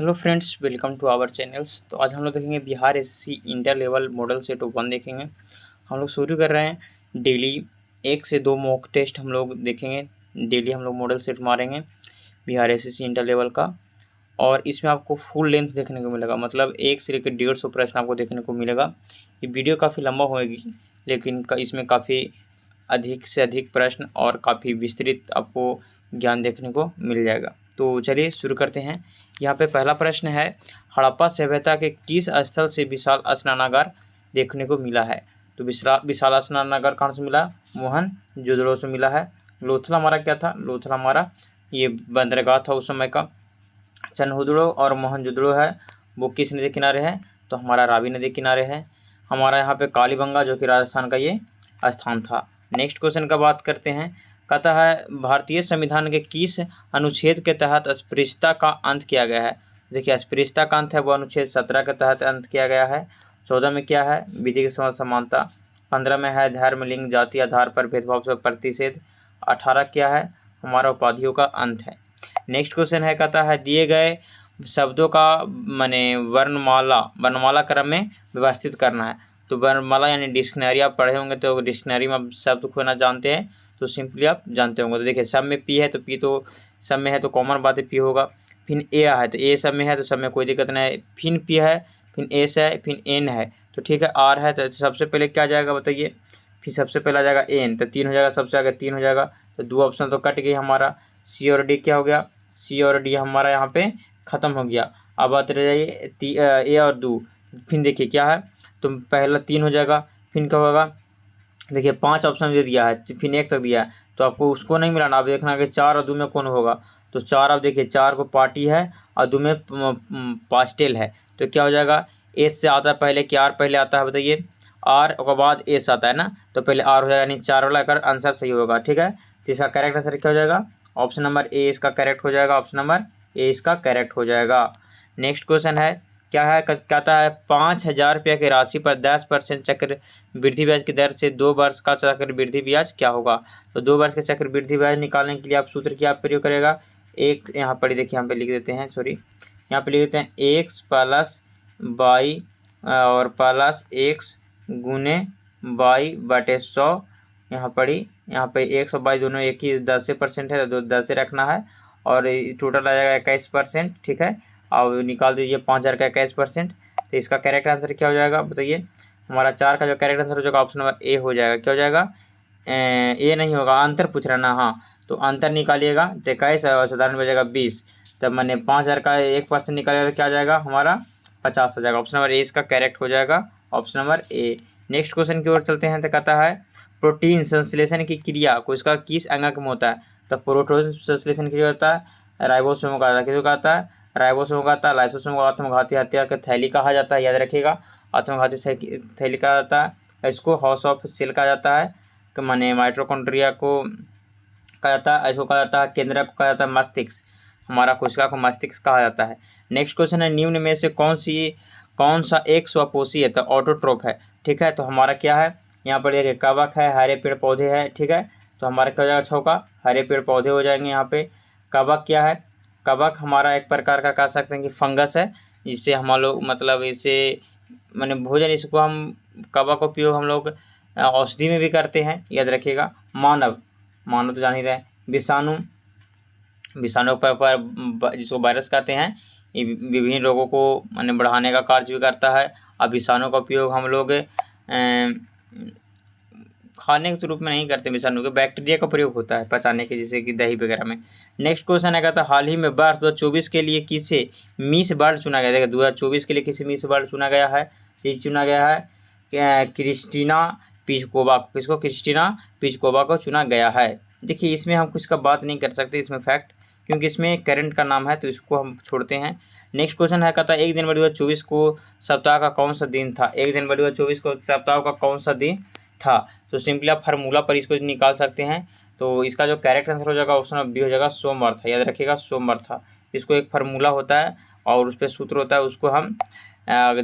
Hello friends, welcome to our channels. तो आज हम लोग देखेंगे Bihar SSC inter level model set 1 देखेंगे। हम लोग शुरू कर रहे हैं डेली 1 से 2 मॉक टेस्ट हम लोग देखेंगे। डेली हम लोग मॉडल सेट मारेंगे बिहार एसएससी इंटर लेवल का, और इसमें आपको फुल लेंथ देखने को मिलेगा, मतलब 1 से लेकर 150 प्रश्न आपको देखने को मिलेगा। ये वीडियो काफ़ी लंबा होगी, लेकिन इसमें काफ़ी अधिक से अधिक प्रश्न और काफ़ी विस्तृत आपको ज्ञान देखने को मिल जाएगा। तो चलिए शुरू करते हैं। यहाँ पे पहला प्रश्न है, हड़प्पा सभ्यता के किस स्थल से विशाल स्नानागार देखने को मिला है? तो विशाल स्नानागार कहाँ से मिला? मोहनजोदड़ो से मिला है। लोथल हमारा क्या था? लोथल हमारा ये बंदरगाह था उस समय का। चनहुदड़ो और मोहनजोदड़ो है वो किस नदी किनारे है? तो हमारा रावी नदी किनारे है। हमारा यहाँ पे कालीबंगा जो कि राजस्थान का ये स्थान था। नेक्स्ट क्वेश्चन का बात करते हैं। कहता है भारतीय संविधान के किस अनुच्छेद के तहत अस्पृश्यता का अंत किया गया है? देखिए, अस्पृश्यता का अंत है वो अनुच्छेद 17 के तहत अंत किया गया है। 14 में क्या है? विधि के समक्ष समानता। 15 में है धर्म लिंग जाति आधार पर भेदभाव से प्रतिषेध। 18 क्या है? हमारा उपाधियों का अंत है। नेक्स्ट क्वेश्चन है, कहता है दिए गए शब्दों का माने वर्णमाला क्रम में व्यवस्थित करना है। तो वर्णमाला यानी डिक्शनरी आप पढ़े होंगे, तो डिक्शनरी में आप शब्द खोना जानते हैं, तो सिंपली आप जानते होंगे। तो देखिए, सब में पी है तो पी तो सब में है तो कॉमन बात है पी होगा। फिर ए है तो ए सब में है तो सब में कोई दिक्कत नहीं है। फिर पी है, फिर एस है, फिर एन है तो ठीक है। आर है तो सबसे पहले क्या जाएगा बताइए? फिर सबसे पहले आ जाएगा एन, तो 3 हो जाएगा, सबसे आगे 3 हो जाएगा, तो 2 ऑप्शन तो कट गई हमारा। सी और डी क्या हो गया? सी और डी हमारा यहाँ पे ख़त्म हो गया। अब आते रह जाइए ए और 2। फिर देखिए क्या है, तो पहला 3 हो जाएगा, फिर क्या होगा? देखिए 5 ऑप्शन दे दिया है, फिर 1 तक दिया है, तो आपको उसको नहीं मिलाना। आप देखना कि 4 और 2 में कौन होगा। तो 4 आप देखिए, 4 को पार्टी है और 2 में पास्टेल है, तो क्या हो जाएगा? एस से आता है पहले कि आर पहले आता है बताइए? आर के बाद एस आता है ना, तो पहले आर हो जाएगा, यानी 4 वाला कर आंसर सही होगा। ठीक है, तो इसका करेक्ट आंसर क्या हो जाएगा? ऑप्शन नंबर ए इसका करेक्ट हो जाएगा। ऑप्शन नंबर ए इसका करेक्ट हो जाएगा। नेक्स्ट क्वेश्चन है, क्या है? कहता है 5,000 रुपये की राशि पर 10% चक्रवृद्धि ब्याज की दर से 2 वर्ष का चक्रवृद्धि ब्याज क्या होगा? तो 2 वर्ष के चक्रवृद्धि ब्याज निकालने के लिए आप सूत्र क्या प्रयोग करेगा? एक यहाँ पर देखिए, यहाँ पे लिख देते हैं, सॉरी यहाँ पे लिख देते हैं एक्स प्लस वाई और प्लस एक्स गुने वाई बटे 100। यहाँ पे एक्स और वाई दोनों एक ही 10% है, तो 10 से रखना है, और टोटल आ जाएगा 21%। ठीक है, और निकाल दीजिए 5,000 का 21%। तो इसका करेक्ट आंसर क्या हो जाएगा बताइए? हमारा 4 का जो करेक्ट आंसर हो जाएगा ऑप्शन नंबर ए हो जाएगा। क्या हो जाएगा? ए नहीं होगा, अंतर पूछ रहा ना। हाँ, तो अंतर निकालिएगा तो 21 और साधारण बचेगा 20, तब मैंने 5,000 का 1% निकालेगा तो क्या आ जाएगा? हमारा 50 आ जाएगा। ऑप्शन नंबर ए इसका करेक्ट हो जाएगा। Option number A. Next question की ओर चलते हैं। तो कहता है प्रोटीन संश्लेषण की क्रिया को इसका किस अंग में होता है? तो प्रोटीन संश्लेषण की क्रिया होता है राइबोसोम का, किसको कहता है? राइबोसोम का आता है। लाइसोसोम को आत्मघाती हत्यार का थैली कहा जाता है, याद रखिएगा, आत्मघाती थैली कहा जाता है। इसको हाउस ऑफ सेल कहा जाता है, कि माने माइटोकॉन्ड्रिया को कहा जाता है। इसको कहा जाता है केंद्रक को कहा जाता है मस्तिष्क। हमारा कोशिका को मस्तिष्क कहा जाता है। नेक्स्ट क्वेश्चन है, निम्न में से कौन सा एक स्वपोषी है? तो ऑटोट्रोफ है। ठीक है, तो हमारा क्या है? यहाँ पर देखिए कवक है, हरे पेड़ पौधे है। ठीक है, तो हमारा क्या हो जाएगा? छौका, हरे पेड़ पौधे हो जाएंगे। यहाँ पे कवक क्या है? कवक हमारा एक प्रकार का कह सकते हैं कि फंगस है, जिससे हम लोग मतलब इसे माने भोजन, इसको हम कवक का उपयोग हम लोग औषधि में भी करते हैं, याद रखिएगा। मानव तो जान ही रहे हैं। विषाणु पर जिसको वायरस कहते हैं, ये विभिन्न रोगों को माने बढ़ाने का कार्य भी करता है। अब विषाणु का उपयोग हम लोग खाने के रूप में नहीं करते, विषाणु के बैक्टीरिया का प्रयोग होता है पचाने के, जैसे कि दही वगैरह में। नेक्स्ट क्वेश्चन है, कहता हाल ही में वर्ष 2024 के लिए किसे मिस वर्ल्ड चुना गया? देखिए 2024 के लिए किसे मिस वर्ल्ड चुना गया है? ये चुना गया है क्रिस्टीना पिचकोवा को। किसको? क्रिस्टीना पिचकोवा को चुना गया है। देखिए इसमें हम कुछ का बात नहीं कर सकते, इसमें फैक्ट, क्योंकि इसमें करंट का नाम है, तो इसको हम छोड़ते हैं। नेक्स्ट क्वेश्चन है, कहता है 1 जनवरी 2024 को सप्ताह का कौन सा दिन था? 1 जनवरी 2024 को सप्ताह का कौन सा दिन था? तो सिंपली आप फार्मूला पर इसको निकाल सकते हैं। तो इसका जो करेक्ट आंसर हो जाएगा ऑप्शन बी हो जाएगा, सोमवार था। याद रखिएगा, सोमवार था। इसको एक फार्मूला होता है और उस पर सूत्र होता है, उसको हम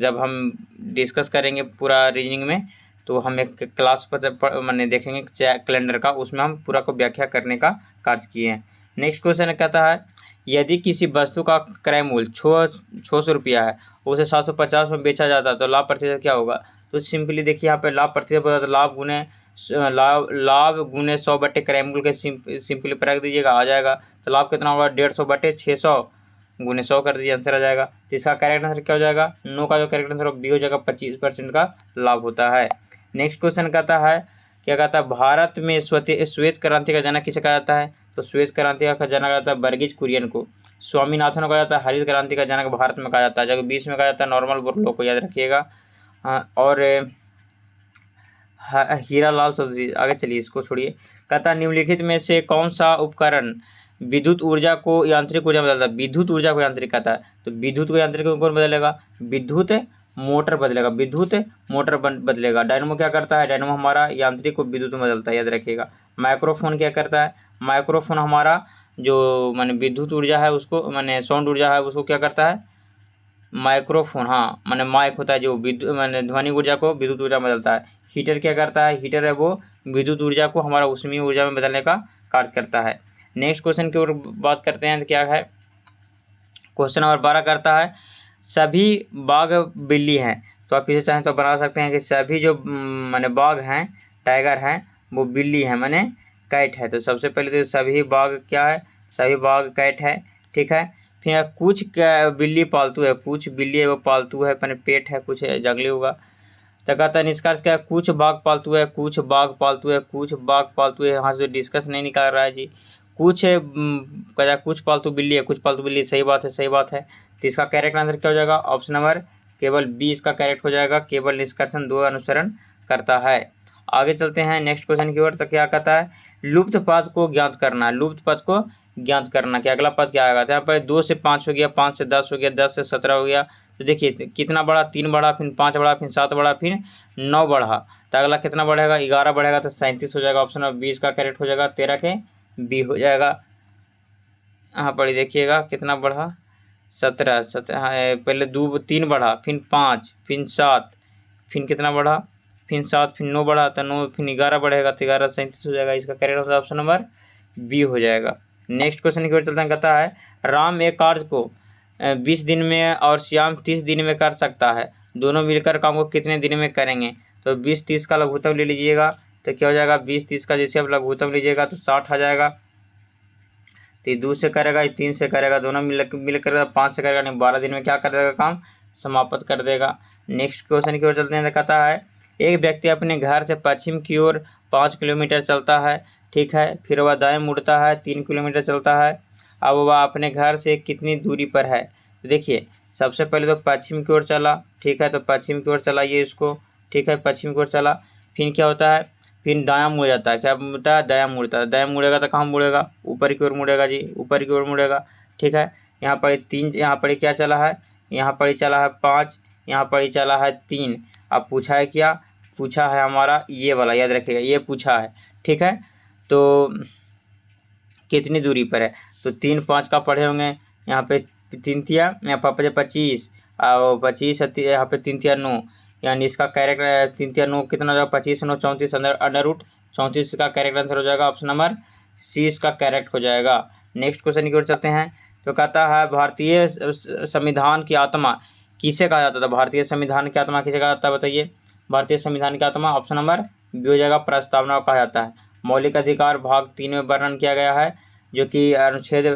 जब हम डिस्कस करेंगे पूरा रीजनिंग में, तो हम एक क्लास पर मैंने देखेंगे कैलेंडर का, उसमें हम पूरा को व्याख्या करने का कार्य किए हैं। नेक्स्ट क्वेश्चन कहता है यदि किसी वस्तु का क्रय मूल्य 600 रुपया है, उसे 750 में बेचा जाता है तो लाभ प्रतिशत क्या होगा? तो सिंपली देखिए यहाँ पे लाभ प्रतिशत बोला तो लाभ गुने 100 बटे क्रय मूल्य के सिंपली पर रख दीजिएगा, आ जाएगा। तो लाभ कितना होगा? 150 बटे 600 गुने 100 कर दीजिए, आंसर आ जाएगा। तो इसका करेक्ट आंसर क्या हो जाएगा? नो का जो करेक्ट आंसर बी हो जाएगा, 25% का लाभ होता है। नेक्स्ट क्वेश्चन कहता है, क्या कहता है, भारत में श्वेत क्रांति का जनक किसे कहा जाता है? तो श्वेत क्रांति का जनक कहा जाता है वर्गीज कुरियन को। स्वामीनाथन को कहा जाता है हरित क्रांति का जनक भारत में कहा जाता है, जबकि 20 में कहा जाता है नॉर्मल बोरलो को, याद रखिएगा। और हीरा लाल चौधरी। आगे चलिए, इसको छोड़िए। कहता निम्नलिखित में से कौन सा उपकरण विद्युत ऊर्जा को यांत्रिक ऊर्जा में बदलता है? विद्युत ऊर्जा को यांत्रिक कहता है, तो विद्युत को यांत्रिक में कौन बदलेगा? विद्युत मोटर बदलेगा, विद्युत मोटर बदलेगा। डायनमो क्या करता है? डायनमो हमारा यांत्रिक को विद्युत में बदलता है, याद रखिएगा। माइक्रोफोन क्या करता है? माइक्रोफोन हमारा जो माने विद्युत ऊर्जा है उसको, माने साउंड ऊर्जा है उसको क्या करता है? माइक्रोफोन, हाँ माने माइक होता है जो विद्युत माने ध्वनि ऊर्जा को विद्युत ऊर्जा में बदलता है। हीटर क्या करता है? हीटर है वो विद्युत ऊर्जा को हमारा ऊष्मीय ऊर्जा में बदलने का कार्य करता है। नेक्स्ट क्वेश्चन की ओर बात करते हैं, तो क्या है? क्वेश्चन नंबर 12 करता है, सभी बाघ बिल्ली हैं। तो आप इसे चाहें तो बना सकते हैं कि सभी जो माने बाघ हैं, टाइगर हैं, वो बिल्ली हैं, माने कैट है। तो सबसे पहले तो सभी बाघ क्या है? सभी बाघ कैट है, ठीक है। फिर कुछ बिल्ली पालतू है, कुछ बिल्ली है वो पालतू है, मैंने पेट है, कुछ जंगली होगा। तो कहता है निष्कर्ष क्या है? कुछ बाघ पालतू है, कुछ बाघ पालतू है, कुछ बाघ पालतू है। यहाँ से डिस्कस नहीं निकाल रहा है जी। कुछ कहता है कुछ पालतू बिल्ली है, कुछ पालतू बिल्ली, सही बात है, सही बात है। तो इसका करेक्ट आंसर क्या हो जाएगा? ऑप्शन नंबर केवल बी इसका करेक्ट हो जाएगा। केवल निष्कर्षण 2 अनुसरण करता है। आगे चलते हैं नेक्स्ट क्वेश्चन की ओर। तो क्या कहता है? लुप्त पद को ज्ञात करना। लुप्त पद को ज्ञात करना कि अगला पद क्या आएगा? तो यहाँ पर 2 से 5 हो गया, 5 से 10 हो गया, 10 से 17 हो गया। तो देखिए कितना बढ़ा? 3 बढ़ा, फिर 5 बढ़ा, फिर 7 बढ़ा, फिर 9 बढ़ा। तो अगला कितना बढ़ेगा? 11 बढ़ेगा, तो 37 हो जाएगा। ऑप्शन नंबर 20 का करेक्ट हो जाएगा, 13 के बी हो जाएगा। यहाँ पर देखिएगा कितना बढ़ा? 17 पहले 3 बढ़ा, फिर 5, फिर 7, फिर कितना बढ़ा? फिर 7, फिर 9 बढ़ा, तो 9, फिर 11 बढ़ेगा, तो 11 37 हो जाएगा। इसका करेक्ट ऑप्शन नंबर बी हो जाएगा। नेक्स्ट क्वेश्चन की ओर चलते हैं। कहता है राम एक कार्य को 20 दिन में और श्याम 30 दिन में कर सकता है, दोनों मिलकर काम को कितने दिन में करेंगे? तो 20-30 का लघुत्तम ले लीजिएगा, तो क्या हो जाएगा? 20-30 का जैसे आप लघुत्तम लीजिएगा तो 60 आ जाएगा। तो 2 से करेगा, 3 से करेगा, दोनों मिलकर 5 से करेगा, नहीं 12 दिन में क्या कर देगा? काम समाप्त कर देगा। नेक्स्ट क्वेश्चन की ओर चलते हैं। तो कहता है एक व्यक्ति अपने घर से पश्चिम की ओर 5 किलोमीटर चलता है, ठीक है। फिर वह दाएं मुड़ता है, 3 किलोमीटर चलता है। अब वह अपने घर से कितनी दूरी पर है? तो देखिए सबसे पहले तो पश्चिम की ओर चला, ठीक है। तो पश्चिम की ओर चलाइए इसको, ठीक है। पश्चिम की ओर चला, फिर क्या होता है? फिर दायां मुड़ जाता है। क्या मुड़ता है? दायां मुड़ता है। दायां मुड़ेगा तो कहाँ मुड़ेगा? ऊपर की ओर मुड़ेगा जी, ऊपर की ओर मुड़ेगा, ठीक है। यहाँ पर 3, यहाँ पर क्या चला है? यहाँ पर चला है 5, यहाँ पर चला है 3। अब पूछा है क्या? पूछा है हमारा ये वाला, याद रखिएगा, ये पूछा है, ठीक है। तो कितनी दूरी पर है? तो 3 5 का पढ़े होंगे। यहाँ पे 3 तिया, यहाँ पर 25 और 25 यहाँ पे 3 तिया 9, यानी इसका करेक्ट 3 तिया 9 कितना हो जाएगा? 25 9 34 अंडर रूट 34 का करेक्ट आंसर हो जाएगा। ऑप्शन नंबर सी इसका करेक्ट हो जाएगा। नेक्स्ट क्वेश्चन की ओर चलते हैं। तो कहता है भारतीय संविधान की आत्मा किसे कहा जाता था? भारतीय संविधान की आत्मा किसे कहा जाता है बताइए? भारतीय संविधान की आत्मा ऑप्शन नंबर बी हो जाएगा, प्रस्तावना को कहा जाता है। मौलिक अधिकार भाग 3 में वर्णन किया गया है, जो कि अनुच्छेद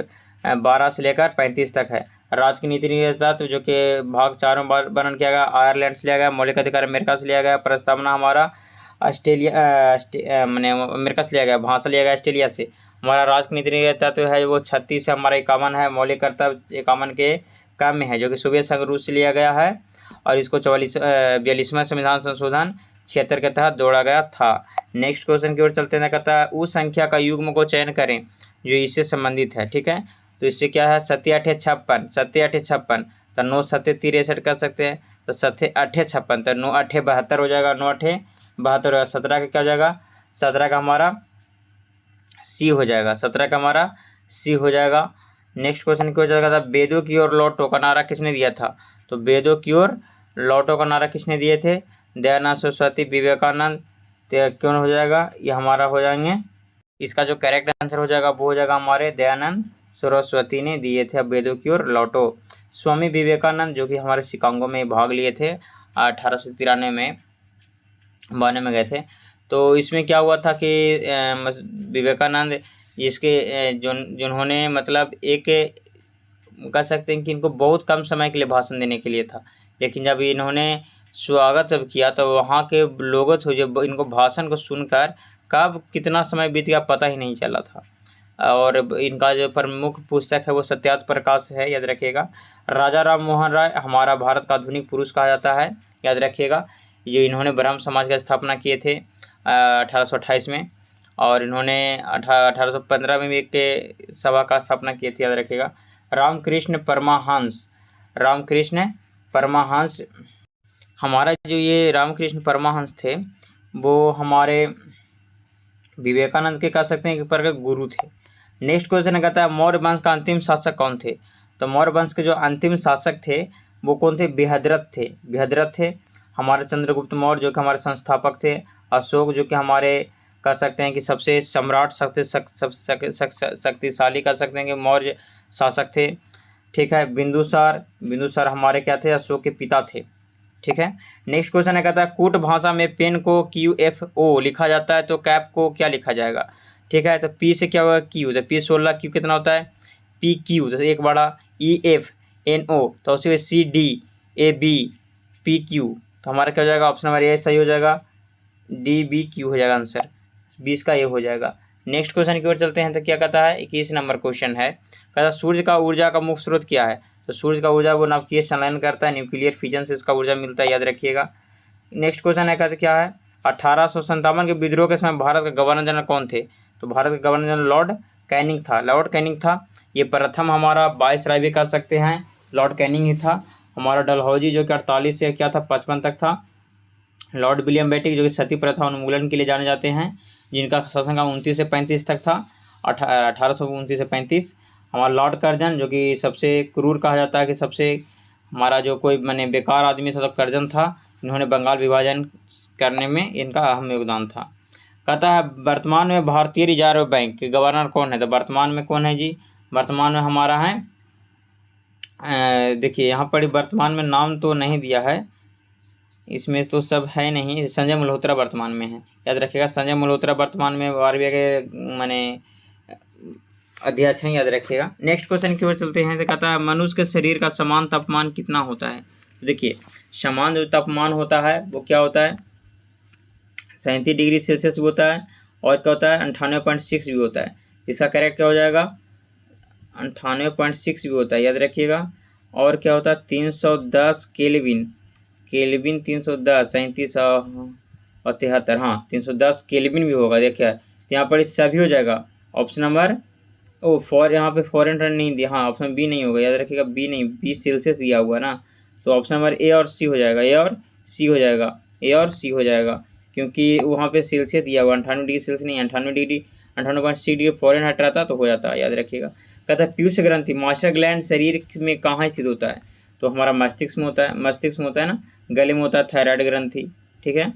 12 से लेकर 35 तक है। राज्य की नीति तत्व जो कि भाग 4 में वर्णन किया गया, आयरलैंड से लिया गया। मौलिक अधिकार अमेरिका से लिया गया। प्रस्तावना हमारा ऑस्ट्रेलिया मैंने अमेरिका से लिया गया। भाषा लिया गया ऑस्ट्रेलिया से। हमारा राज्य की नीति तत्व है वो 36 से हमारा 51 है। मौलिक कर्तव्य 51 के कम में है, जो कि सोवियत संघ रूस से लिया गया है, और इसको 42वां संविधान संशोधन 76 के तहत जोड़ा गया था। नेक्स्ट क्वेश्चन की ओर चलते हैं। कहता है उस संख्या का युग्म को चयन करें जो इससे संबंधित है, ठीक है। तो इससे क्या है? 7 8 56, 7 8 56, तो 9 7 63 कर सकते हैं। तो 7 8 56, तो 9 8 72 हो जाएगा, 9 8 72 होगा। 17 का क्या हो जाएगा? 17 का हमारा सी हो जाएगा, 17 का हमारा सी हो जाएगा। नेक्स्ट क्वेश्चन की ओर चलेगा था वेदों की ओर लौटो का नारा किसने दिया था? तो वेदों की ओर लौटो का नारा किसने दिए थे? दयानंद सरस्वती, विवेकानंद। तो क्यों हो जाएगा? ये हमारा हो जाएंगे, इसका जो करेक्ट आंसर हो जाएगा वो हो जाएगा हमारे दयानंद सरस्वती ने दिए थे, अब वेदों की ओर लौटो। स्वामी विवेकानंद जो कि हमारे शिकागो में भाग लिए थे 1893 में, 92 में गए थे। तो इसमें क्या हुआ था कि विवेकानंद जिसके जिन्होंने मतलब एक कह सकते हैं कि इनको बहुत कम समय के लिए भाषण देने के लिए था, लेकिन जब इन्होंने स्वागत जब किया तो वहाँ के लोगों थे जब इनको भाषण को सुनकर कब कितना समय बीत गया पता ही नहीं चला था। और इनका जो प्रमुख पुस्तक है वो सत्यार्थ प्रकाश है, याद रखिएगा। राजा राम मोहन राय हमारा भारत का आधुनिक पुरुष कहा जाता है, याद रखिएगा। ये इन्होंने ब्रह्म समाज की स्थापना किए थे 1828 में, और इन्होंने 1815 में भी एक सभा का स्थापना किए थे, याद रखिएगा। रामकृष्ण परमहंस हमारा जो ये रामकृष्ण परमहंस थे वो हमारे विवेकानंद के कह सकते हैं कि पर के गुरु थे। नेक्स्ट क्वेश्चन कहता है मौर्य वंश का अंतिम शासक कौन थे? तो मौर्य वंश के जो अंतिम शासक थे वो कौन थे? बृहद्रथ थे हमारे चंद्रगुप्त मौर्य जो कि हमारे संस्थापक थे। अशोक जो कि हमारे कह सकते हैं कि सबसे सम्राट शक्तिशाली कह सकते हैं कि मौर्य शासक थे, ठीक है। बिंदुसार हमारे क्या थे? अशोक के पिता थे, ठीक है। नेक्स्ट क्वेश्चन है कहता है कूट भाषा में पेन को QFO लिखा जाता है तो कैप को क्या लिखा जाएगा? ठीक है, तो P से क्या होगा? Q, तो P16 Q कितना होता है? PQ, तो एक बड़ा EFNO, तो उसी CDABPQ, तो हमारा क्या हो जाएगा? ऑप्शन नंबर ए सही हो जाएगा, DBQ हो जाएगा आंसर, 20 का ये हो जाएगा। नेक्स्ट क्वेश्चन की ओर चलते हैं, तो क्या कहता है 21 नंबर क्वेश्चन है, कहता सूर्य का ऊर्जा का मुख्य स्रोत क्या है? तो सूर्य का ऊर्जा वो नाभिकीय संलयन करता है, न्यूक्लियर फिजन से इसका ऊर्जा मिलता है, याद रखिएगा। नेक्स्ट क्वेश्चन है कहते क्या है 1857 के विद्रोह के समय भारत का गवर्नर जनरल कौन थे? तो भारत का गवर्नर जनरल लॉर्ड कैनिंग था। ये प्रथम हमारा वाइसराय भी कह सकते हैं, लॉर्ड कैनिंग ही था। हमारा डलहौजी जो कि 48 से क्या था 55 तक था। लॉर्ड विलियम बेटिक जो कि सती प्रथा उन्मूलन के लिए जाने जाते हैं, जिनका शासनकाल 29 से 35 तक था, 1829 से 35। हमारा लॉर्ड कर्जन जो कि सबसे क्रूर कहा जाता है कि सबसे हमारा जो कोई मैंने बेकार आदमी था तो कर्जन था, इन्होंने बंगाल विभाजन करने में इनका अहम योगदान था। कहता है वर्तमान में भारतीय रिजर्व बैंक के गवर्नर कौन है? तो वर्तमान में कौन है जी? वर्तमान में हमारा है देखिए यहाँ पर वर्तमान में नाम तो नहीं दिया है, इसमें तो सब है नहीं। संजय मल्होत्रा वर्तमान में है, याद रखिएगा। संजय मल्होत्रा वर्तमान में RBI के माने अध्यक्ष हैं, याद रखिएगा। नेक्स्ट क्वेश्चन की ओर चलते हैं, तो कहता है मनुष्य के शरीर का समान तापमान कितना होता है? तो देखिए समान जो तापमान होता है वो क्या होता है? 37 डिग्री सेल्सियस भी होता है, और क्या होता है 98.6 भी होता है। इसका करेक्ट क्या हो जाएगा? 98.6 भी होता है, याद रखिएगा। और क्या होता है 310 केल्विन 310 37 और 73, हाँ 310 केल्विन भी होगा। देखिए यहाँ पर सभी हो जाएगा। ऑप्शन नंबर यहाँ पे फॉरेन नहीं दिया, हाँ ऑप्शन बी नहीं होगा, याद रखिएगा। बी नहीं, बी सेल्सियस दिया हुआ ना, तो ऑप्शन नंबर ए और सी हो जाएगा, ए और सी हो जाएगा, क्योंकि वहाँ पे सेल्सियस दिया हुआ 98 डिग्री सेल्सियस नहीं, 98.6 डिग्री फॉरेन हट रहा था तो हो जाता है, याद रखिएगा। कहता है पीयूष ग्रंथि मास्टर ग्लैंड शरीर में कहाँ स्थित होता है? तो हमारा मस्तिष्क में होता है ना, गले में होता है थायराइड ग्रंथि, ठीक है।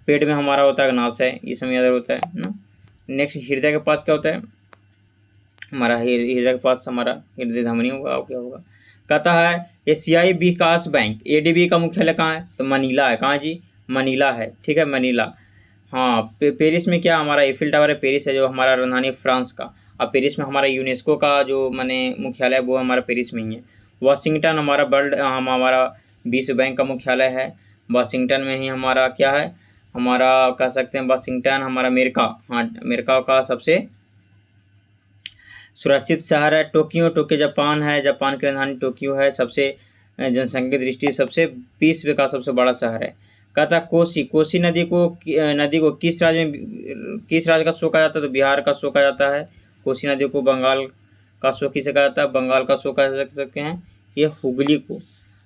पेट में हमारा होता है अग्नाशय, ये सब याद होता है ना। नेक्स्ट हृदय के पास क्या होता है? हमारा हृदय के पास हमारा हृदय धमनी होगा, और क्या होगा? कहता है एशियाई विकास बैंक ADB का मुख्यालय कहाँ है? तो मनीला है। कहाँ जी? मनीला है, ठीक है, मनीला। हाँ पेरिस में क्या हमारा एफिल टावर है, पेरिस है जो हमारा राजधानी फ्रांस का। अब पेरिस में हमारा यूनेस्को का जो माने मुख्यालय वो हमारा पेरिस में ही है। वाशिंगटन हमारा विश्व बैंक का मुख्यालय है, वाशिंगटन में ही हमारा क्या है, हमारा कह सकते हैं वाशिंगटन हमारा अमेरिका का सबसे सुरक्षित शहर है। टोक्यो जापान है, जापान की राजधानी टोक्यो है, सबसे जनसंख्या की दृष्टि से सबसे विश्व का सबसे बड़ा शहर है। कहता कोसी नदी को किस राज्य का शो कहा जाता है? तो बिहार का शो कहा जाता है। कोसी नदी को बंगाल का शो किसे कहा जाता है? बंगाल का शो कह सकते हैं, ये हुगली को।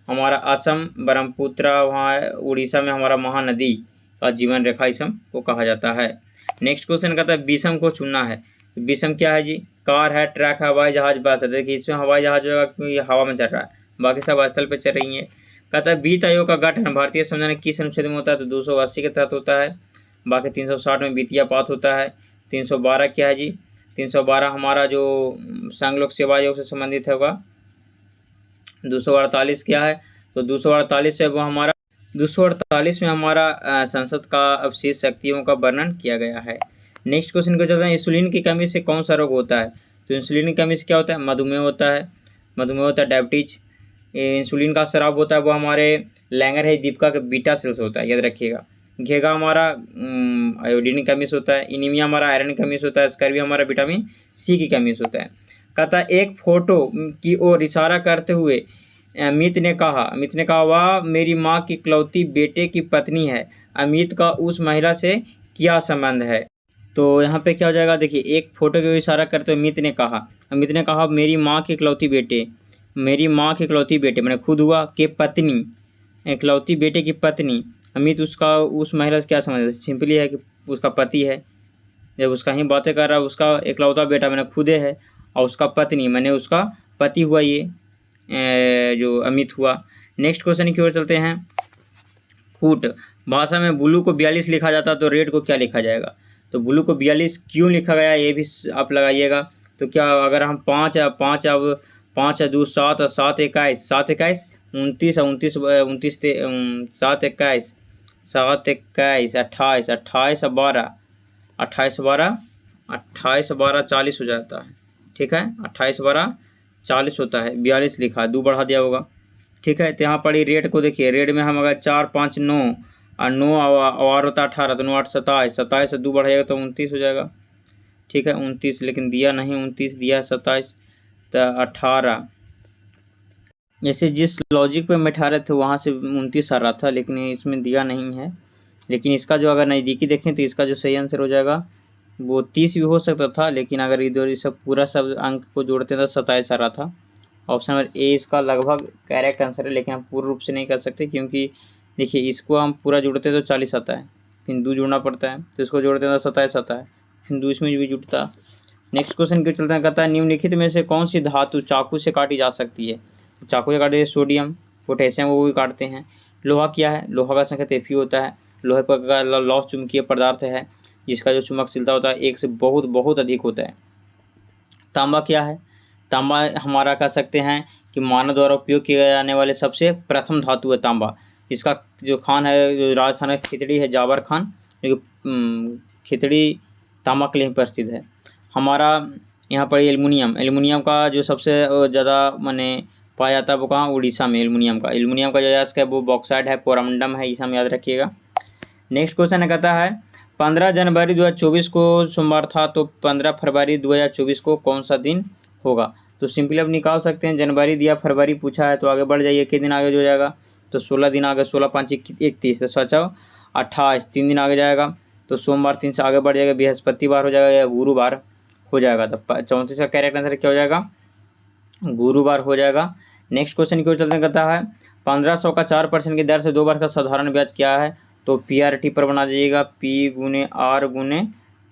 हमारा असम ब्रह्मपुत्र वहाँ है, उड़ीसा में हमारा महानदी का जीवन रेखा इसम को कहा जाता है। नेक्स्ट क्वेश्चन कहता है विषम को चुनना है। विषम क्या है जी? कार है, ट्रक है, हवाई जहाज, बस है। देखिए इसमें हवाई जहाज होगा क्योंकि ये हवा में चल रहा है, बाकी सब स्थल पर चल रही है। कहता है वित्त आयोग का गठन भारतीय संविधान किस अनुच्छेद में होता है? तो 280 के तहत होता है। बाकी 360 में वित्तीय पात होता है। 312 क्या है जी? 312 हमारा जो संघ लोक सेवा आयोग से संबंधित होगा। 248 क्या है, तो 248 है वो हमारा 248 में हमारा संसद का अवशेष शक्तियों का वर्णन किया गया है। नेक्स्ट क्वेश्चन को चलते हैं, इंसुलिन की कमी से कौन सा रोग होता है? तो इंसुलिन की कमी से क्या होता है? मधुमेह होता है, मधुमेह होता है, डायबिटीज। इंसुलिन का स्राव होता है वो हमारे लैंगर है दीपिका के बीटा सेल्स होता है, याद रखिएगा। घेगा हमारा आयोडीन की कमी से होता है। इनीमिया हमारा आयरन की कमी से होता है। स्कर्वी हमारा विटामिन सी की कमी से होता है। कहता है एक फोटो की ओर इशारा करते हुए अमित ने कहा वह मेरी माँ की इकलौती बेटे की पत्नी है। अमित का उस महिला से क्या संबंध है? तो यहाँ पे क्या हो जाएगा, देखिए एक फोटो की ओर इशारा करते हुए अमित ने कहा मेरी माँ के इकलौती बेटे मैंने खुद हुआ के पत्नी, इकलौती बेटे की पत्नी। अमित उसका उस महिला से क्या समझ है? सिंपली है कि उसका पति है। जब उसका ही बातें कर रहा है, उसका इकलौता बेटा मैंने खुदे है, और उसका पत्नी मैंने उसका पति हुआ, ये जो अमित हुआ। नेक्स्ट क्वेश्चन की ओर चलते हैं। कूट भाषा में ब्लू को 42 लिखा जाता तो रेड को क्या लिखा जाएगा? तो ब्लू को 42 क्यों लिखा गया ये भी आप लगाइएगा। तो क्या अगर हम 5 है 2 7 और 7 21 29 29 29 7 21 7 21 28 28 12 28 12 40 हो जाता है। ठीक है, 28 12 40 होता है, 42 लिखा, 2 बढ़ा दिया होगा। ठीक है, तो यहाँ पड़ी रेड को देखिए, रेड में हम अगर 4 5 9 और 9 और होता 18 तो 9 8 27 27 से 2 बढ़ाइएगा तो 29 हो जाएगा। ठीक है, 29 लेकिन दिया नहीं, 29 दिया है 27 तो 18। जैसे जिस लॉजिक पे मैं 18 थे वहाँ से 29 आ रहा था, लेकिन इसमें दिया नहीं है। लेकिन इसका जो अगर नज़दीकी देखें तो इसका जो सही आंसर हो जाएगा वो 30 भी हो सकता था, लेकिन अगर इधर सब पूरा सब अंक को जोड़ते तो 27 आ रहा था। ऑप्शन नंबर ए इसका लगभग करेक्ट आंसर है, लेकिन हम पूर्ण रूप से नहीं कर सकते, क्योंकि देखिए इसको हम पूरा जोड़ते तो 40 आता है, फिर 2 जोड़ना पड़ता है, तो इसको जोड़ते तो 27 आता है, फिर 2 इसमें भी जुड़ता। नेक्स्ट क्वेश्चन क्यों चलता है, कहता है निम्नलिखित में से कौन सी धातु चाकू से काटी जा सकती है? चाकू से काटे सोडियम पोटेशियम वो भी काटते हैं। लोहा क्या है? लोहा का संकेत Fe होता है। लोहे पर लौह चुंबकीय पदार्थ है जिसका जो चुंबकशीलता होता है 1 से बहुत बहुत अधिक होता है। तांबा क्या है? तांबा हमारा कह सकते हैं कि मानव द्वारा उपयोग किए जाने वाले सबसे प्रथम धातु है तांबा। इसका जो खान है, जो राजस्थान का खिचड़ी है जावर खान, जो खिचड़ी तांबा के लिए प्रसिद्ध है। हमारा यहाँ पर एल्युमिनियम का जो सबसे ज़्यादा माने पाया जाता है वो कहाँ? उड़ीसा में। एल्युमिनियम का जो अयस्क है वो बॉक्साइड है, कोरमंडम है, इसे हम याद रखिएगा। नेक्स्ट क्वेश्चन कहता है 15 जनवरी 2024 को सोमवार था, तो 15 फरवरी 2024 को कौन सा दिन होगा? तो सिंपली अब निकाल सकते हैं, जनवरी दिया, फरवरी पूछा है, तो आगे बढ़ जाइए, कितने दिन आगे हो जाएगा? तो 16 दिन आगे, 16 5 31, तो 28 3 दिन आगे जाएगा, तो सोमवार 3 से आगे बढ़ जाएगा, बृहस्पतिवार हो जाएगा या गुरुवार हो जाएगा। तो 34 का करेक्ट आंसर क्या हो जाएगा? गुरुवार हो जाएगा। नेक्स्ट क्वेश्चन की ओर चलते कहता है 1500 का 4% की दर से 2 वर्ष का साधारण ब्याज क्या है? तो PRT पर बना दीजिएगा, P गुने R गुने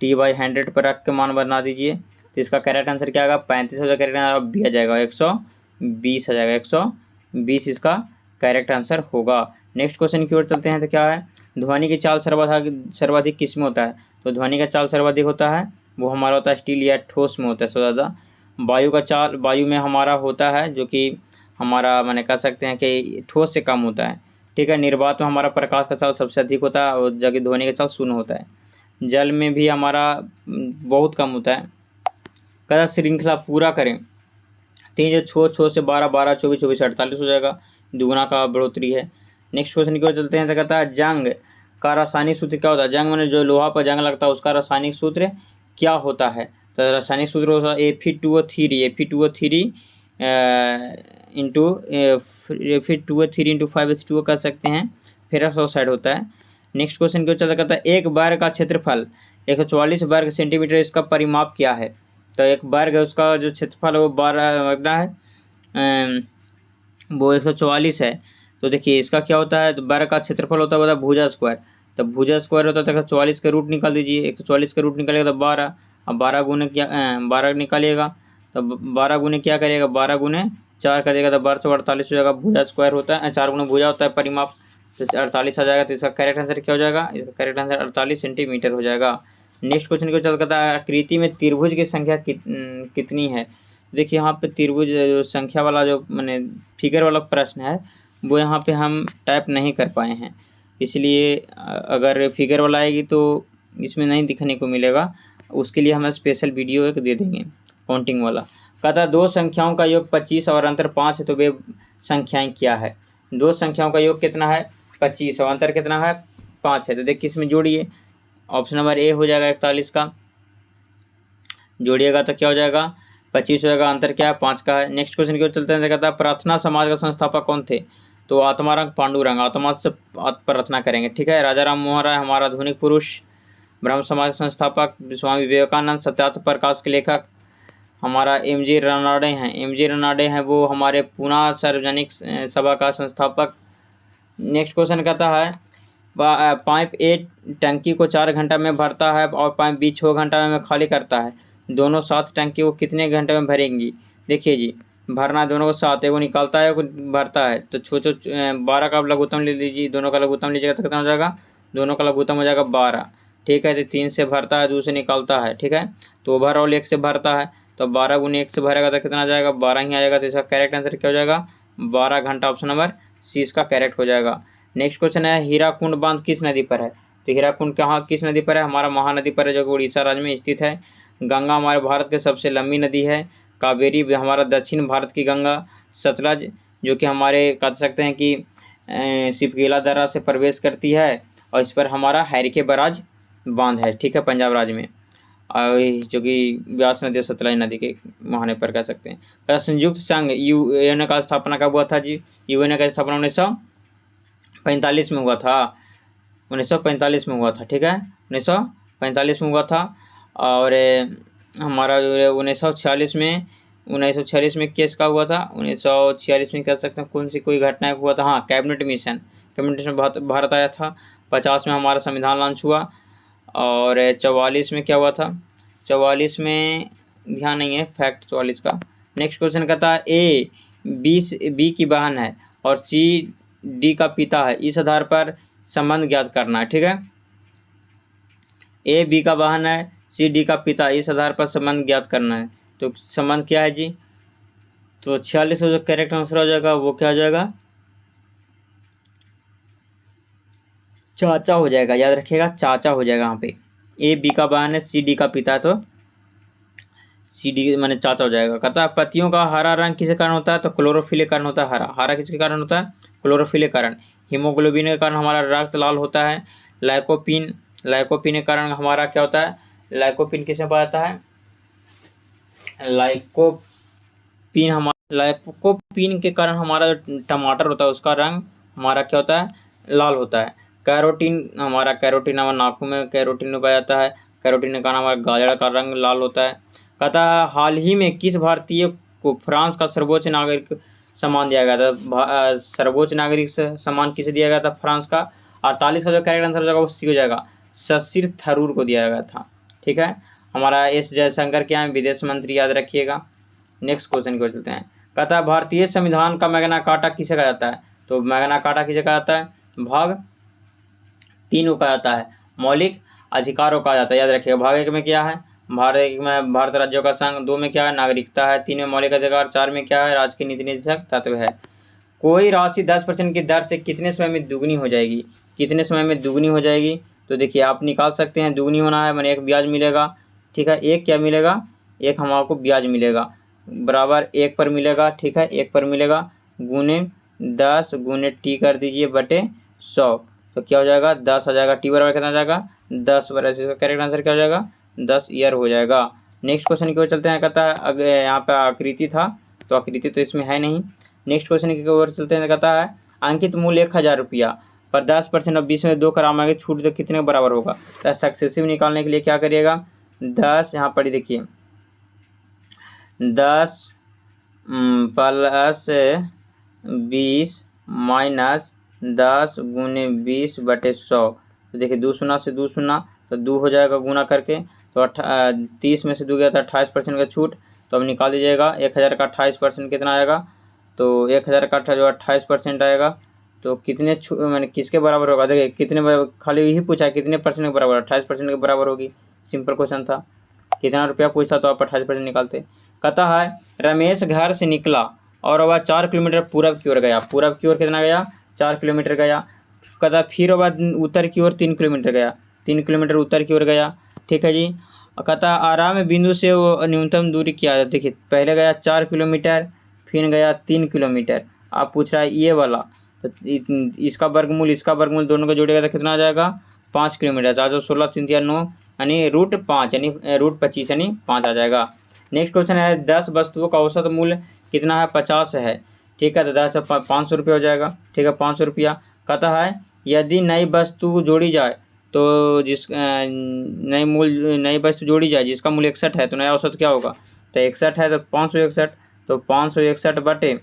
T/100 पर रख के मान बना दीजिए। तो इसका करेक्ट आंसर क्या आएगा? 35,000 करेक्ट आंसर भी आ जाएगा, 120 आ जाएगा, 120 इसका करेक्ट आंसर होगा। नेक्स्ट क्वेश्चन की ओर चलते हैं, तो क्या है? ध्वनि की चाल सर्वाधिक किस में होता है? तो ध्वनि का चाल सर्वाधिक होता है वो हमारा होता है स्टील या ठोस में होता है सबसे ज़्यादा। वायु में हमारा होता है जो कि हमारा मैंने कह सकते हैं कि ठोस से कम होता है। ठीक है, निर्वात में हमारा प्रकाश का चाल सबसे अधिक होता है और जबकि ध्वनि का चाल शून्य होता है। जल में भी हमारा बहुत कम होता है। कदा श्रृंखला पूरा करें 3 6 से 12 12 24 24 48 हो जाएगा, दुगुना का बढ़ोतरी है। नेक्स्ट क्वेश्चन की ओर चलते हैं, तो कहता है जंग का रासायनिक सूत्र क्या होता है? जंग मैंने जो लोहा पर जंग लगता है उसका रासायनिक सूत्र क्या होता है? तो रासायनिक सूत्र होता है Fe2O3 into Fe2O3 into 5H2O कर सकते हैं, फेरस ऑक्साइड होता है। नेक्स्ट क्वेश्चन की ओर चलता कहता है एक वर्ग का क्षेत्रफल 144 वर्ग सेंटीमीटर, इसका परिमाप क्या है? तो एक वर्ग है उसका जो क्षेत्रफल है वो 12 है, वो 144 है। तो देखिए इसका क्या होता है? तो वर्ग का क्षेत्रफल होता है भुजा स्क्वायर। तो भुजा स्क्वायर होता है तो 144 का रूट निकाल दीजिए, 144 का रूट निकालेगा तो 12, अब 12 गुने क्या 12 निकालिएगा तो 12 गुने क्या करिएगा? 12 गुने 4 करिएगा तो 12 से 48 हो जाएगा। भुजा स्क्वायर होता है 4 गुना भुजा होता है परिमाप, तो 48 आ जाएगा। तो इसका करेक्ट आंसर क्या हो जाएगा? इसका करेक्ट आंसर 48 सेंटीमीटर हो जाएगा। नेक्स्ट क्वेश्चन को चल करता है, आकृति में त्रिभुज की संख्या कितनी है। देखिए यहाँ पे त्रिभुज जो संख्या वाला जो मैंने फिगर वाला प्रश्न है वो यहाँ पे हम टाइप नहीं कर पाए हैं, इसलिए अगर फिगर वाला आएगी तो इसमें नहीं दिखने को मिलेगा, उसके लिए हम स्पेशल वीडियो एक दे देंगे काउंटिंग वाला। कहता है दो संख्याओं का योग 25 और अंतर 5 है तो वे संख्याएं क्या है। दो संख्याओं का योग कितना है 25 और अंतर कितना है 5 है, तो देखिए इसमें जोड़िए, ऑप्शन नंबर ए हो जाएगा 41 का, जोड़िएगा तो क्या हो जाएगा 25 हो जाएगा, अंतर क्या है 5 का है। नेक्स्ट क्वेश्चन की ओर चलते हैं, कहता है प्रार्थना समाज का संस्थापक कौन थे, तो आत्माराम पांडुरंग, आत्मा से प्रार्थना करेंगे, ठीक है। राजा राम मोहन राय हमारा आधुनिक पुरुष, ब्रह्म समाज संस्थापक स्वामी विवेकानंद, सत्यार्थ प्रकाश के लेखक हमारा एम.जी. रनाडे हैं, एम.जी. रनाडे हैं वो हमारे पूना सार्वजनिक सभा का संस्थापक। नेक्स्ट क्वेश्चन कहता है पाइप ए टंकी को 4 घंटा में भरता है और पाइप बी 6 घंटा में खाली करता है, दोनों साथ टंकी को कितने घंटे में भरेंगी। देखिए जी भरना दोनों को साथ, एगो निकालता है एगो भरता है, तो 12 का लघुत्तम ले लीजिए, दोनों का लघुत्तम लीजिएगा तो कितना हो जाएगा, दोनों का लघुत्तम हो जाएगा 12, ठीक है। तो 3 से भरता है 2 से निकालता है, ठीक है। तो ओवरऑल 1 से भरता है, तो 12 गुने 1 से भरेगा तो कितना आ जाएगा 12 ही आ जाएगा, तो इसका करेक्ट आंसर क्या हो जाएगा 12 घंटा, ऑप्शन नंबर सी इसका करेक्ट हो जाएगा। नेक्स्ट क्वेश्चन है हीराकुंड बांध किस नदी पर है, तो हीराकुंड कहाँ किस नदी पर है, हमारा महानदी पर है जो कि उड़ीसा राज्य में स्थित है। गंगा हमारे भारत की सबसे लंबी नदी है, कावेरी हमारा दक्षिण भारत की गंगा, सतलज जो कि हमारे कह सकते हैं कि सिपकेला दर्रा से प्रवेश करती है, और इस पर हमारा हैरिके बराज बांध है, ठीक है, पंजाब राज्य में, जो कि व्यास नदी सतलज नदी के मुहाने पर कह सकते हैं। संयुक्त संघ यूएन का स्थापना कब हुआ था जी, यूएन का स्थापना 1945 में हुआ था, 1945 में हुआ था, ठीक है, 1945 में हुआ था। और हमारा जो है 1946 में केस का हुआ था, 1946 में कह सकते हैं कौन सी कोई घटना हुआ था, हाँ कैबिनेट मिशन भारत आया था। 50 में हमारा संविधान लॉन्च हुआ, और 44 में क्या हुआ था, 44 में ध्यान नहीं है फैक्ट 44 का। नेक्स्ट क्वेश्चन कहता है ए बी की बहन है और सी डी का पिता है, इस आधार पर संबंध ज्ञात करना है, ठीक है। ए बी का बहन है, सी डी का पिता, इस आधार पर संबंध ज्ञात करना है, तो संबंध क्या है जी, तो 46 जो करेक्ट आंसर हो जाएगा वो क्या हो जाएगा चाचा हो जाएगा, याद रखिएगा चाचा हो जाएगा यहाँ पे। ए बी का बहन है, सी डी का पिता है, तो सी डी माने चाचा हो जाएगा। कहता है पत्तियों का हरा रंग किसके कारण होता है, तो क्लोरोफिल के कारण होता है हरा, हरा किसके कारण होता है क्लोरोफिल के कारण। हीमोग्लोबिन के कारण हमारा रक्त लाल होता है। लाइकोपिन के कारण हमारा क्या होता है, लाइकोपिन किसमें पाया जाता है, लाइकोपिन के कारण हमारा जो टमाटर होता है उसका रंग हमारा क्या होता है लाल होता है। कैरोटीन हमारा हमारे नाखून में कैरोटीन में पाया जाता है, कैरोटीन के कारण हमारा गाजर का रंग लाल होता है। कहता है हाल ही में किस भारतीय को फ्रांस का सर्वोच्च नागरिक सम्मान दिया गया था, सर्वोच्च नागरिक सम्मान किसे दिया गया था, फ्रांस का। 48 का जो करेक्ट आंसर हो जाएगा वो सी हो जाएगा, शशिर थरूर को दिया गया था, ठीक है। हमारा एस जयशंकर क्या है, विदेश मंत्री, याद रखिएगा। नेक्स्ट क्वेश्चन को चलते हैं। कहता है भारतीय संविधान का मैग्ना कार्टा किसे कहा जाता है, तो मैग्ना कार्टा किसे कहा जाता है, भाग 3 को कहा जाता है, मौलिक अधिकारों कहा जाता है, याद रखिएगा। भाग 1 में क्या है, भारत में भारत राज्यों का संघ, 2 में क्या है नागरिकता है, 3 में मौलिक अधिकार, 4 में क्या है राजकीय नीति निर्देशक तत्व है। कोई राशि 10% की दर से कितने समय में दुगनी हो जाएगी, कितने समय में दुगनी हो जाएगी, तो देखिए आप निकाल सकते हैं, दुगनी होना है मैंने एक ब्याज मिलेगा, ठीक है, एक क्या मिलेगा, एक हमारे ब्याज मिलेगा बराबर 1 पर मिलेगा, ठीक है, 1 पर मिलेगा, गुने 10 गुने टी कर दीजिए बटे 100, तो क्या हो जाएगा 10 आ जाएगा, टी बराबर कितना आ जाएगा 10 बराबर, इसका करेक्ट आंसर क्या हो जाएगा 10 ईयर हो जाएगा। नेक्स्ट क्वेश्चन की ओर चलते हैं। कहता है अगर यहाँ पे आकृति था तो आकृति तो इसमें है नहीं। नेक्स्ट क्वेश्चन की ओर चलते हैं। कहता है अंकित मूल्य 1000 रुपया पर 10% और 20 में 2 करामागे छूट तो कितने बराबर होगा, तो सक्सेसिव निकालने के लिए क्या करिएगा 10 यहाँ पर देखिए 10 प्लस 20 माइनस 10 गुने 20 बटे 100, तो देखिए 2 शून्य से 2 शून्य तो 2 हो जाएगा गुना करके, तो 30 में से 2 गया था 28% का छूट, तो अब निकाल दीजिएगा 1000 का 28% कितना आएगा, तो 1000 का जो 28% आएगा तो कितने मैंने किसके बराबर होगा, देखिए कितने खाली यही पूछा है कितने परसेंट के बराबर, 28% के बराबर होगी, सिंपल क्वेश्चन था। कितना रुपया पूछता तो आप 28% निकालते। कहता है रमेश घर से निकला और वह 4 किलोमीटर पूरब की ओर गया। पूरब की ओर कितना गया? 4 किलोमीटर गया। कहता फिर वह उत्तर की ओर 3 किलोमीटर गया। 3 किलोमीटर उत्तर की ओर गया। ठीक है जी। कहता आराम बिंदु से वो न्यूनतम दूरी क्या है? देखिए पहले गया 4 किलोमीटर, फिर गया 3 किलोमीटर। आप पूछ रहा है ये वाला, तो इसका वर्गमूल इसका वर्गमूल दोनों को जोड़ेगा तो कितना आ जाएगा? 5 किलोमीटर। 4 16 3 3 9 यानी √5 यानी √25 यानी 5 आ जाएगा। नेक्स्ट क्वेश्चन है 10 वस्तुओं का औसत मूल्य कितना है? 50 है। ठीक है, तो 10 से 500 रुपये हो जाएगा। ठीक है, 500 रुपया। कहता है यदि नई वस्तु जोड़ी जाए तो नई वस्तु जोड़ी जाए जिसका मूल्य 61 है तो नया औसत क्या होगा? तो 61 है तो 561, तो 561 बटे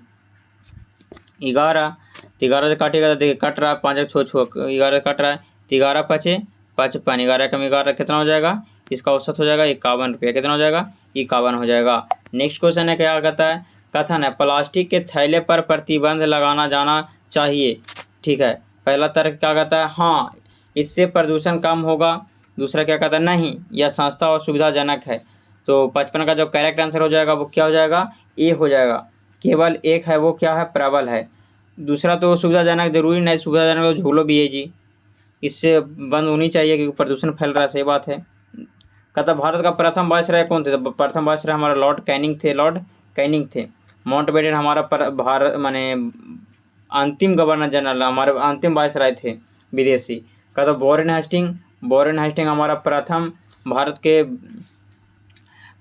11, तो 11 से काटेगा तो देखिए कट रहा है 5 6 6 11 कट रहा है, तो 11 5 55, 11 कम 11 कितना हो जाएगा? इसका औसत हो जाएगा 51 रुपया। कितना हो जाएगा? 51 हो जाएगा। नेक्स्ट क्वेश्चन है क्या कहता है? कथन है प्लास्टिक के थैले पर प्रतिबंध लगाना जाना चाहिए। ठीक है, पहला तर्क क्या कहता है? हाँ, इससे प्रदूषण कम होगा। दूसरा क्या कहता है? नहीं, यह सस्ता और सुविधाजनक है। तो 55 का जो करेक्ट आंसर हो जाएगा वो क्या हो जाएगा? ए हो जाएगा। केवल एक है, वो क्या है? प्रबल है। दूसरा तो सुविधाजनक जरूरी नहीं, सुविधाजनक तो झूलो भी है जी, इससे बंद होनी चाहिए क्योंकि प्रदूषण फैल रहा है। सही बात है। कहता भारत का प्रथम वायसराय कौन थे? तो प्रथम वायसराय हमारा लॉर्ड कैनिंग थे। लॉर्ड कैनिंग थे। माउंटबेटन हमारा भारत माने अंतिम गवर्नर जनरल, हमारे अंतिम वायसराय थे विदेशी। कहता वॉरेन हेस्टिंग हमारा प्रथम भारत के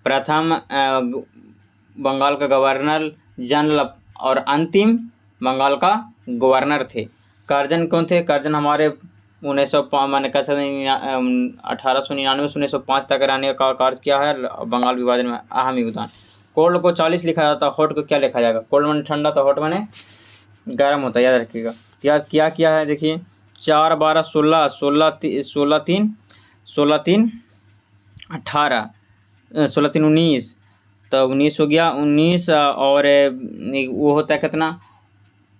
प्रथम बंगाल का गवर्नर जनरल और अंतिम बंगाल का गवर्नर थे। कर्जन कौन थे? कर्जन हमारे 1899 से 1905 तक रहने का कार्य किया है। बंगाल विभाजन में अहम योगदान। कोल्ड को 40 लिखा जाता है, हॉट को क्या लिखा जाएगा? कोल्ड माने ठंडा, तो हॉट माने गर्म होता है, याद रखिएगा। क्या किया है? देखिए 4 12 16 16 3 18 16 3 19, तो 19 हो गया। 19 और वो होता है कितना?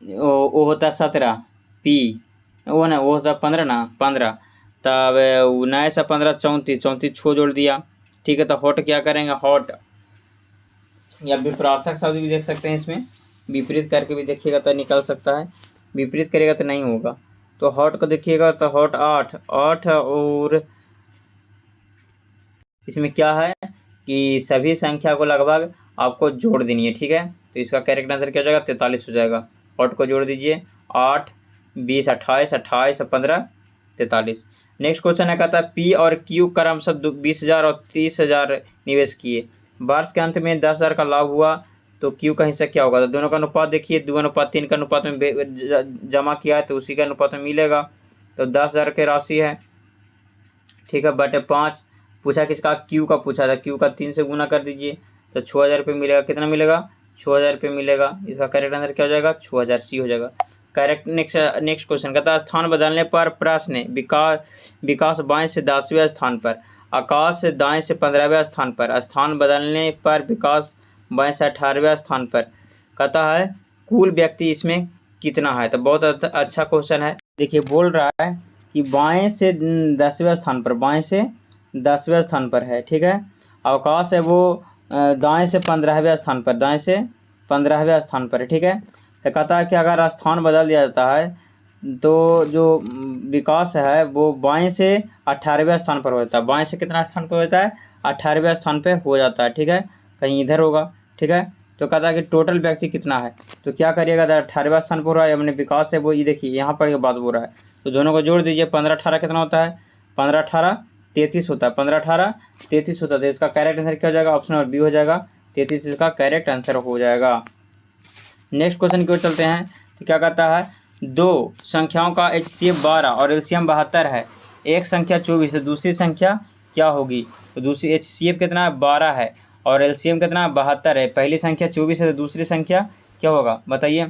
वो होता है 17 पी, वो ना वो होता है 15 ना 15, तब 19 से 15 34 छो जोड़ दिया। ठीक है, तो हॉट क्या करेंगे? हॉट या विपरीतार्थक शब्द भी देख सकते हैं इसमें, विपरीत करके भी देखिएगा तो निकल सकता है, विपरीत करेगा तो नहीं होगा। तो हॉट को देखिएगा तो हॉट 8 और इसमें क्या है कि सभी संख्या को लगभग आपको जोड़ देनी है। ठीक है, तो इसका करेक्ट आंसर क्या हो जाएगा? 43 हो जाएगा। हॉट को जोड़ दीजिए 8 20 28 28 15 43। नेक्स्ट क्वेश्चन है कहता है पी और क्यू क्रमशः 20,000 और 30,000 निवेश किए। वर्ष के अंत में 10,000 का लाभ हुआ तो क्यू का हिस्सा क्या होगा? तो दोनों का अनुपात देखिए 2:3 का अनुपात में जमा किया है तो उसी का अनुपात में मिलेगा। तो 10,000 की राशि है। ठीक है, बटे 5 पूछा किसका? क्यू का पूछा था। क्यू का 3 से गुना कर दीजिए तो 6,000 रुपये मिलेगा। कितना मिलेगा? 6,000 रुपये मिलेगा। इसका करेक्ट आंसर क्या हो जाएगा? 6,000 सी हो जाएगा करेक्ट। नेक्स्ट क्वेश्चन कहता है स्थान बदलने पर प्रश्न विकास बाएं से 10वें स्थान पर, आकाश से दाएं से 15वें स्थान पर, स्थान बदलने पर विकास बाएं से 18वें स्थान पर। कहता है कुल व्यक्ति इसमें कितना है? तो बहुत अच्छा क्वेश्चन है। देखिए बोल रहा है कि बाएं से 10वें स्थान पर, बाएं से 10वें स्थान पर है। ठीक है, अवकाश है वो दाएं से 15वें स्थान पर, दाएं से 15वें स्थान पर है। ठीक है, तो कहता है कि अगर स्थान बदल दिया जाता है तो जो विकास है वो बाएं से 18वें स्थान पर होता है। बाएं से कितना स्थान पर होता है? 18वें स्थान पर हो जाता है। ठीक है, कहीं इधर होगा। ठीक है, तो कहता है कि टोटल व्यक्ति कितना है? तो क्या करिएगा? 18वें स्थान पर हो रहा है, हमने विकास है वो, ये देखिए यहाँ पर ये बात हो रहा है, तो दोनों को जोड़ दीजिए। 15 18 कितना होता है? 15 18 33 होता है। 15 18 33 होता है। तो इसका करेक्ट आंसर क्या हो जाएगा? ऑप्शन नंबर बी हो जाएगा। 33 इसका करेक्ट आंसर हो जाएगा। नेक्स्ट क्वेश्चन की ओर चलते हैं। तो क्या कहता है दो संख्याओं का HCF 12 और LCM 72 है, एक संख्या 24 है, दूसरी संख्या क्या होगी? तो दूसरी HCF कितना है? 12 है और LCM कितना है? 72 है। पहली संख्या 24 है तो दूसरी संख्या क्या होगा बताइए?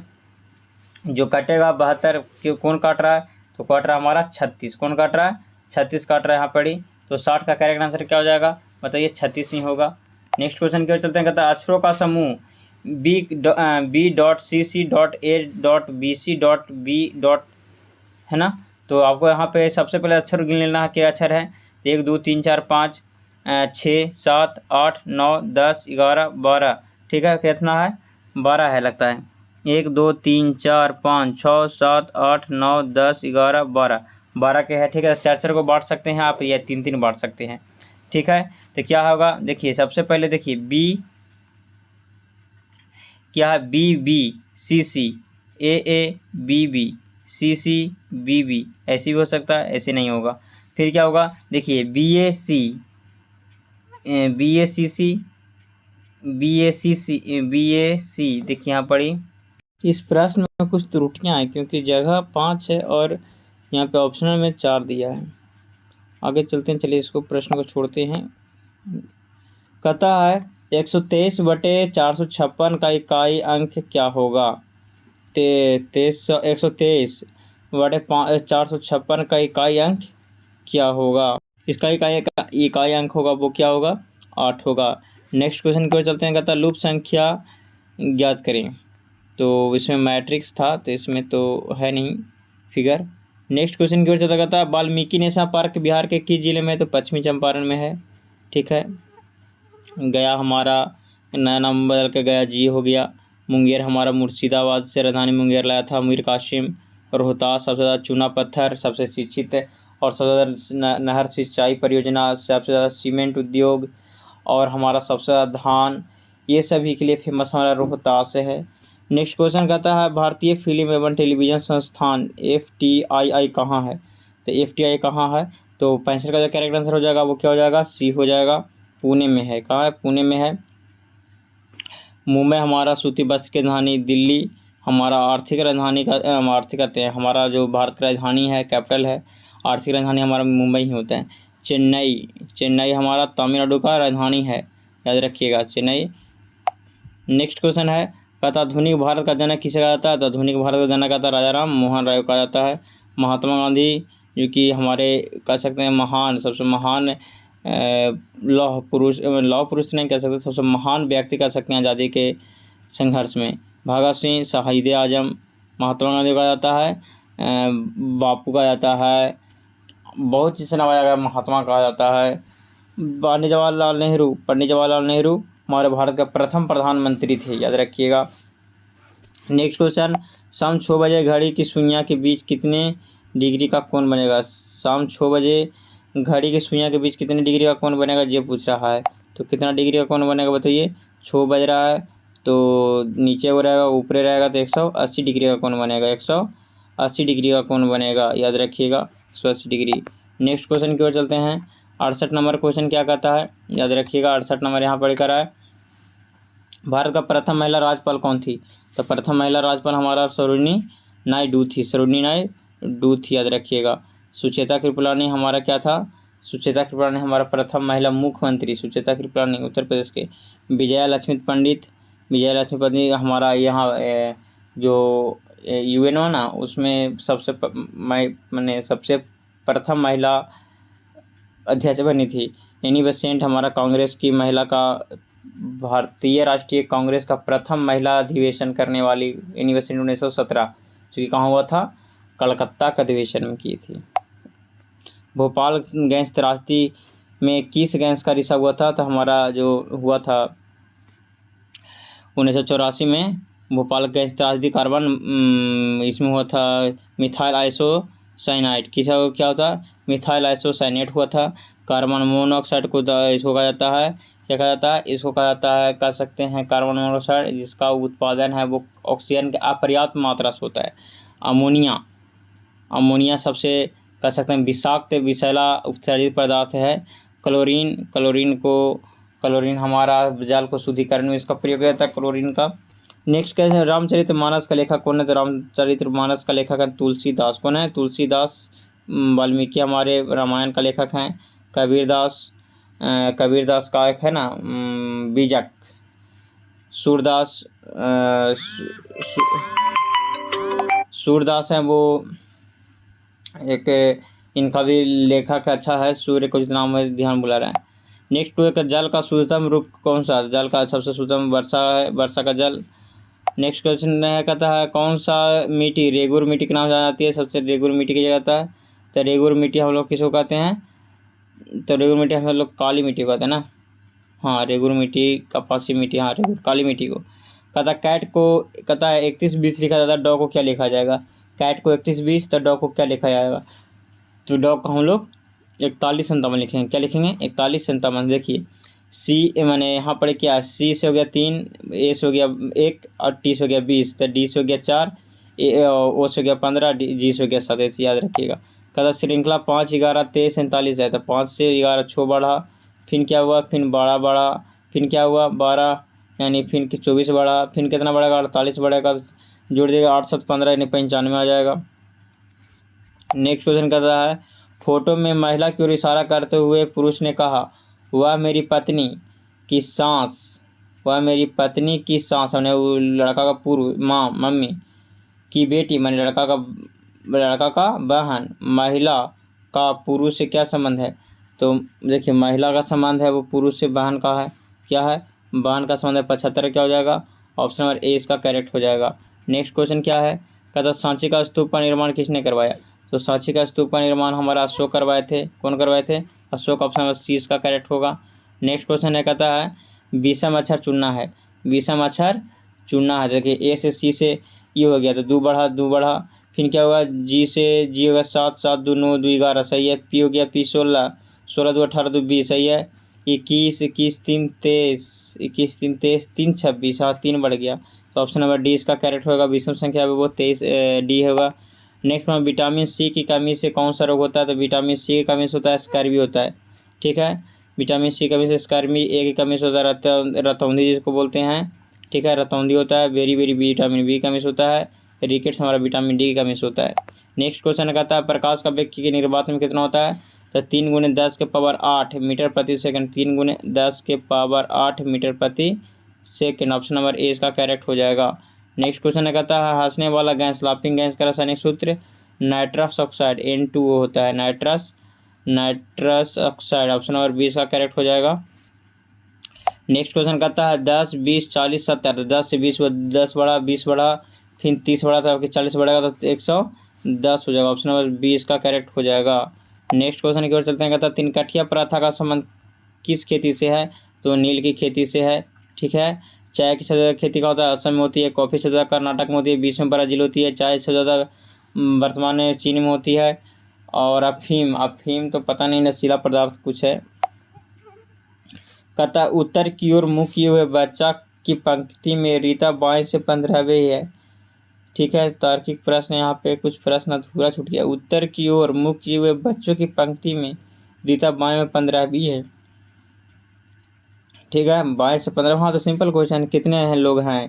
जो कटेगा 72 कौन काट रहा है? तो काट रहा है हमारा 36। कौन काट रहा है? 36 काट रहा है यहाँ पड़ी। तो 60 का करेक्ट आंसर क्या हो जाएगा बताइए? 36 ही होगा। नेक्स्ट क्वेश्चन की ओर चलते हैं। कहता है अक्षरों का समूह B.C.A.B.C.B है ना। तो आपको यहाँ पे सबसे पहले अक्षर गिन लेना है, क्या अक्षर है? 1 2 3 4 5 6 7 8 9 10 11 12, ठीक है, कितना है 12 है लगता है। 1 2 3 4 5 6 7 8 9 10 11 12, 12 के है, ठीक है। 4 को बांट सकते हैं आप या 3 बांट सकते हैं, ठीक है। तो क्या होगा, देखिए सबसे पहले देखिए बी क्या है, B B C C, A B B C C B B, ऐसे भी हो सकता है, ऐसे नहीं होगा। फिर क्या होगा, देखिए बी ए सी बी ए सी सी बी ए सी सी बी ए सी, देखिए यहाँ पढ़ी। इस प्रश्न में कुछ त्रुटियां हैं क्योंकि जगह 5 है और यहाँ पे ऑप्शनल में 4 दिया है। आगे चलते हैं, चलिए इसको प्रश्न को छोड़ते हैं। कहता है 123/456 का इकाई अंक क्या होगा। 123/456 का इकाई अंक क्या होगा। इसका इकाई अंक होगा वो क्या होगा, 8 होगा। नेक्स्ट क्वेश्चन की ओर चलते हैं। कहता है लूप संख्या ज्ञात करें। तो इसमें मैट्रिक्स था तो इसमें तो है नहीं फिगर। नेक्स्ट क्वेश्चन की ओर चलता कहता है वाल्मीकि नेशनल पार्क बिहार के किस जिले में है, तो पश्चिमी चंपारण में है, ठीक है। गया हमारा नया नाम बदल के गया जी हो गया। मुंगेर हमारा मुर्शिदाबाद से राजधानी मुंगेर लाया था मीर कासिम। रोहतास सबसे ज़्यादा चूना पत्थर, सबसे शिक्षित और सबसे ज़्यादा नहर सिंचाई परियोजना, सबसे ज़्यादा सीमेंट उद्योग और हमारा सबसे ज़्यादा धान, ये सभी के लिए फेमस हमारा रोहतास है। नेक्स्ट क्वेश्चन कहता है भारतीय फिल्म एवं टेलीविज़न संस्थान FTII कहाँ है, तो FTII कहाँ है, तो 65 का जो करेक्ट आंसर हो जाएगा वो क्या हो जाएगा, सी हो जाएगा। पुणे में है, कहाँ है, पुणे में है। मुंबई हमारा सूती वस्त्र की राजधानी, दिल्ली हमारा आर्थिक राजधानी का आर्थिक कहते हैं, हमारा जो भारत की राजधानी है, कैपिटल है, आर्थिक राजधानी हमारा मुंबई ही होता है। चेन्नई हमारा तमिलनाडु का राजधानी है, याद रखिएगा चेन्नई। नेक्स्ट क्वेश्चन है कहता आधुनिक भारत का जनक किसे कहा जाता है, तो आधुनिक भारत का जनक कहता राजा राम मोहन राय को कहा जाता है। महात्मा गांधी जो कि हमारे कह सकते हैं महान, सबसे महान लौह पुरुष नहीं कह सकते, सबसे महान व्यक्ति कह सकते हैं आज़ादी के संघर्ष में। भगत सिंह शहीद आजम। महात्मा गांधी कहा जाता है, बापू कहा जाता है, बहुत चीज़ से नवाजा गया, महात्मा कहा जाता है। पंडित जवाहरलाल नेहरू हमारे भारत का प्रथम प्रधानमंत्री थे, याद रखिएगा। नेक्स्ट क्वेश्चन शाम 6 बजे घड़ी की सुइयां के बीच कितने डिग्री का कोण बनेगा। शाम 6 बजे घड़ी की सुइयां के बीच कितने डिग्री का कोण बनेगा, ये पूछ रहा है। तो कितना डिग्री का कोण बनेगा बताइए। 6 बज रहा है तो नीचे वो रहेगा, ऊपर रहेगा, तो 180 डिग्री का कोण बनेगा, 180 डिग्री का कोण बनेगा, याद रखिएगा 180 डिग्री। नेक्स्ट क्वेश्चन की ओर चलते हैं। 68 नंबर क्वेश्चन क्या कहता है, याद रखिएगा 68 नंबर यहाँ पढ़ कर है। भारत का प्रथम महिला राज्यपाल कौन थी, तो प्रथम महिला राज्यपाल हमारा सरोजिनी नायडू थी, याद रखिएगा। सुचेता कृपलानी हमारा क्या था, सुचेता कृपलानी हमारा प्रथम महिला मुख्यमंत्री, सुचेता कृपलानी उत्तर प्रदेश के। विजया लक्ष्मी पंडित हमारा यहाँ जो UN हो ना, उसमें सबसे प्रथम महिला अध्यक्ष बनी थी। एनी बेसेंट हमारा कांग्रेस की महिला का, भारतीय राष्ट्रीय कांग्रेस का प्रथम महिला अधिवेशन करने वाली एनी बेसेंट 1917, जो कि कहाँ हुआ था, कलकत्ता के अधिवेशन में की थी। भोपाल गैस त्रासदी में किस गैस का रिसाव हुआ था, तो हमारा जो हुआ था 1984 में भोपाल गैस त्रासदी कार्बन इसमें हुआ था मिथाइल आइसोसाइनाइड, क्या होता है, मिथाइल आइसोसाइनेट हुआ था। कार्बन मोनोऑक्साइड को इसको कहा जाता है, क्या कहा जाता है, इसको कहा जाता है, कह सकते हैं कार्बन मोनोऑक्साइड जिसका उत्पादन है वो ऑक्सीजन के अपर्याप्त मात्रा से होता है। अमोनिया सबसे कह सकते हैं विषाक्त विषैला उत्सर्जित पदार्थ है। क्लोरीन हमारा जल को शुद्धिकरण में इसका प्रयोग किया जाता है, क्लोरीन का। नेक्स्ट कैसे है, रामचरितमानस का लेखक कौन है, तो रामचरितमानस का लेखक है तुलसीदास। कौन है, तुलसीदास। वाल्मीकि हमारे रामायण का लेखक हैं। कबीरदास का एक है ना बीजक। सूरदास हैं वो एक, इनका भी लेखक अच्छा है, सूर्य को जितना नाम ध्यान बुला रहे हैं। नेक्स्ट टू जल का शुद्धतम रूप कौन सा, जल का सबसे शुद्धतम वर्षा है, वर्षा का जल। नेक्स्ट क्वेश्चन कहता है कौन सा मिट्टी रेगुर मिट्टी के नाम जाना जाती है, सबसे रेगुर मिट्टी की जगह है, तो रेगुर मिट्टी हम लोग किसको कहते हैं, तो रेगुलर मिट्टी हम लोग काली मिट्टी को कहते हैं ना, हाँ रेगुलर मिट्टी, कपासी मिट्टी, हाँ रेगुलर काली मिट्टी को। कहता कैट को, कहता है 31-20 लिखा जाता है, डॉग को क्या लिखा जाएगा? कैट को 31-20, तो डॉग को क्या लिखा जाएगा? तो डॉग को हम लोग 41-57 लिखेंगे। क्या लिखेंगे? 41-57। देखिए सी मैंने यहाँ पर क्या है, सी से हो गया 3, ए से हो गया 1 और टी से हो गया 20, तो डी से हो गया 4, ओ से हो गया 15, जी से हो गया 7, ऐसे याद रखिएगा। कहता श्रृंखला 5, 11, 23, 47 है, तो 5 से 11 छो बढ़ा, फिर क्या हुआ, फिर 12 बढ़ा, फिर क्या हुआ 12, यानी फिर 24 बढ़ा, फिर कितना बढ़ेगा 48 बढ़ेगा, जोड़ देगा 8 7 15 यानी 95 आ जाएगा। नेक्स्ट क्वेश्चन कर रहा है, फोटो में महिला की ओर इशारा करते हुए पुरुष ने कहा, वह मेरी पत्नी की सांस, वह मेरी पत्नी की सांस, हमने वो लड़का का पूर्व माँ मम्मी की बेटी, मैंने लड़का का बहन, महिला का पुरुष से क्या संबंध है? तो देखिए महिला का संबंध है वो पुरुष से, बहन का है क्या है? बहन का संबंध है 75, क्या हो जाएगा? ऑप्शन नंबर ए इसका करेक्ट हो जाएगा। नेक्स्ट क्वेश्चन क्या है? कहता सांची का स्तूप का निर्माण किसने करवाया? तो सांची का स्तूप का निर्माण हमारा अशोक करवाए थे। कौन करवाए थे? अशोक। ऑप्शन नंबर सी इसका करेक्ट होगा। नेक्स्ट क्वेश्चन है, कहता है विषम अक्षर चुनना है, विषम अक्षर चुनना है। देखिए ए से सी से ये हो गया तो 2 बढ़ा, फिर क्या होगा, जी से जी होगा 7, 7 2 9 2 11, सही है। पी हो गया पी 16, 16 2 18 2 20, सही है। 21 21 3 23, 21 3 23 3 26, हाँ 3 बढ़ गया, तो ऑप्शन नंबर डी इसका करेक्ट होगा। विषम संख्या है वो 23 डी होगा। नेक्स्ट में विटामिन सी की कमी से कौन सा रोग होता है? तो विटामिन सी की कमी से होता है स्कर्वी होता है, ठीक है। विटामिन सी की कमी से स्कर्वी, ए की कमी से होता है रतौंधी जिसको बोलते हैं, ठीक है, रतौंधी होता है। वेरी विटामिन बी की कमी से होता है। रिकेट्स हमारा विटामिन डी की कमी से होता है। नेक्स्ट क्वेश्चन कहता है प्रकाश का वेग के निर्वात में कितना होता है? तो 3 × 10⁸ मीटर प्रति सेकंड, 3 × 10⁸ मीटर प्रति सेकंड, ऑप्शन नंबर ए इसका करेक्ट हो जाएगा। नेक्स्ट क्वेश्चन कहता है हंसने वाला गैस, लाफिंग गैस का रासायनिक सूत्र नाइट्रस ऑक्साइड N2O होता है, nitrous oxide, option number B इसका करेक्ट हो जाएगा। नेक्स्ट क्वेश्चन कहता है 10 20 40 70, तो 10 से 20 10 बढ़ा, 20 बढ़ा, फिर 30 बढ़ा था, 40 बढ़ेगा तो 110 हो जाएगा, ऑप्शन नंबर बी इसका करेक्ट हो जाएगा। नेक्स्ट क्वेश्चन की ओर चलते हैं। कहता है तिनकठिया प्रथा का संबंध किस खेती से है? तो नील की खेती से है, ठीक है। चाय की सबसे ज़्यादा खेती का होता है असम में होती है, कॉफ़ी सबसे ज़्यादा कर्नाटक में होती है, 20 में ब्राज़ील होती है, चाय सबसे ज़्यादा वर्तमान में चीन में होती है, और अफीम तो पता नहीं, नशीला पदार्थ कुछ है। कहता उत्तर की ओर मुँह किए हुए बच्चा की पंक्ति में रीता बाएं से 15वीं है, ठीक है। तार्किक प्रश्न, यहाँ पे कुछ प्रश्न अधूरा छूट गया। उत्तर की ओर मुँह किए हुए बच्चों की पंक्ति में रीता बाएं में 15वीं है, ठीक है। 22 से 15, हाँ तो सिंपल क्वेश्चन, कितने हैं लोग हैं?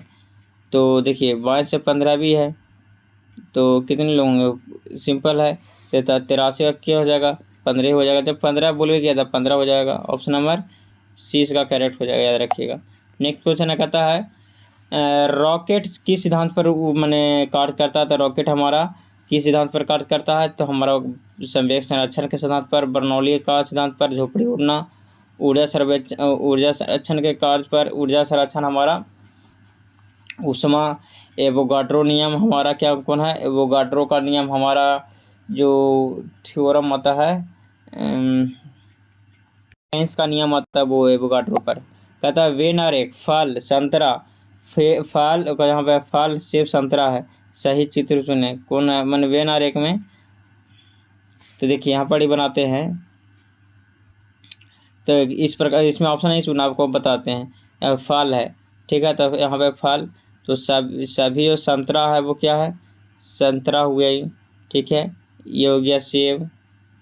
तो देखिए 22 से 15वीं है तो कितने लोग होंगे? सिंपल है, 83 का क्या हो जाएगा? 15 हो जाएगा, जब 15 बोलोगे क्या था 15 हो जाएगा, ऑप्शन नंबर सी इसका करेक्ट हो जाएगा, याद रखिएगा। नेक्स्ट क्वेश्चन कहता है रॉकेट किस सिद्धांत पर मैंने कार्य करता है? तो रॉकेट हमारा किस सिद्धांत पर कार्य करता है? तो हमारा संवेग संरक्षण के सिद्धांत पर, बर्नौली का सिद्धांत पर, झोपड़ी उड़ना, ऊर्जा संरक्षण के कार्य पर, ऊर्जा संरक्षण हमारा उष्मा एवोगाड्रो नियम हमारा क्या कौन है? एवोगाड्रो का नियम हमारा जो थ्योरम आता है साइंस का नियम आता है वो एवोगाड्रो पर। कहता है वेन आर एक फल संतरा, फल यहाँ पे फल सेब संतरा है, सही चित्र चुने। कौन है? मन वेन आर एक में, तो देखिए यहाँ पर ही बनाते हैं, तो इस प्रकार इसमें ऑप्शन नहीं चुना, आपको बताते हैं। फल है, ठीक है, तो यहाँ पे फल, तो सभी जो संतरा है वो क्या है? संतरा हुआ ही, ठीक है। ये हो गया सेब,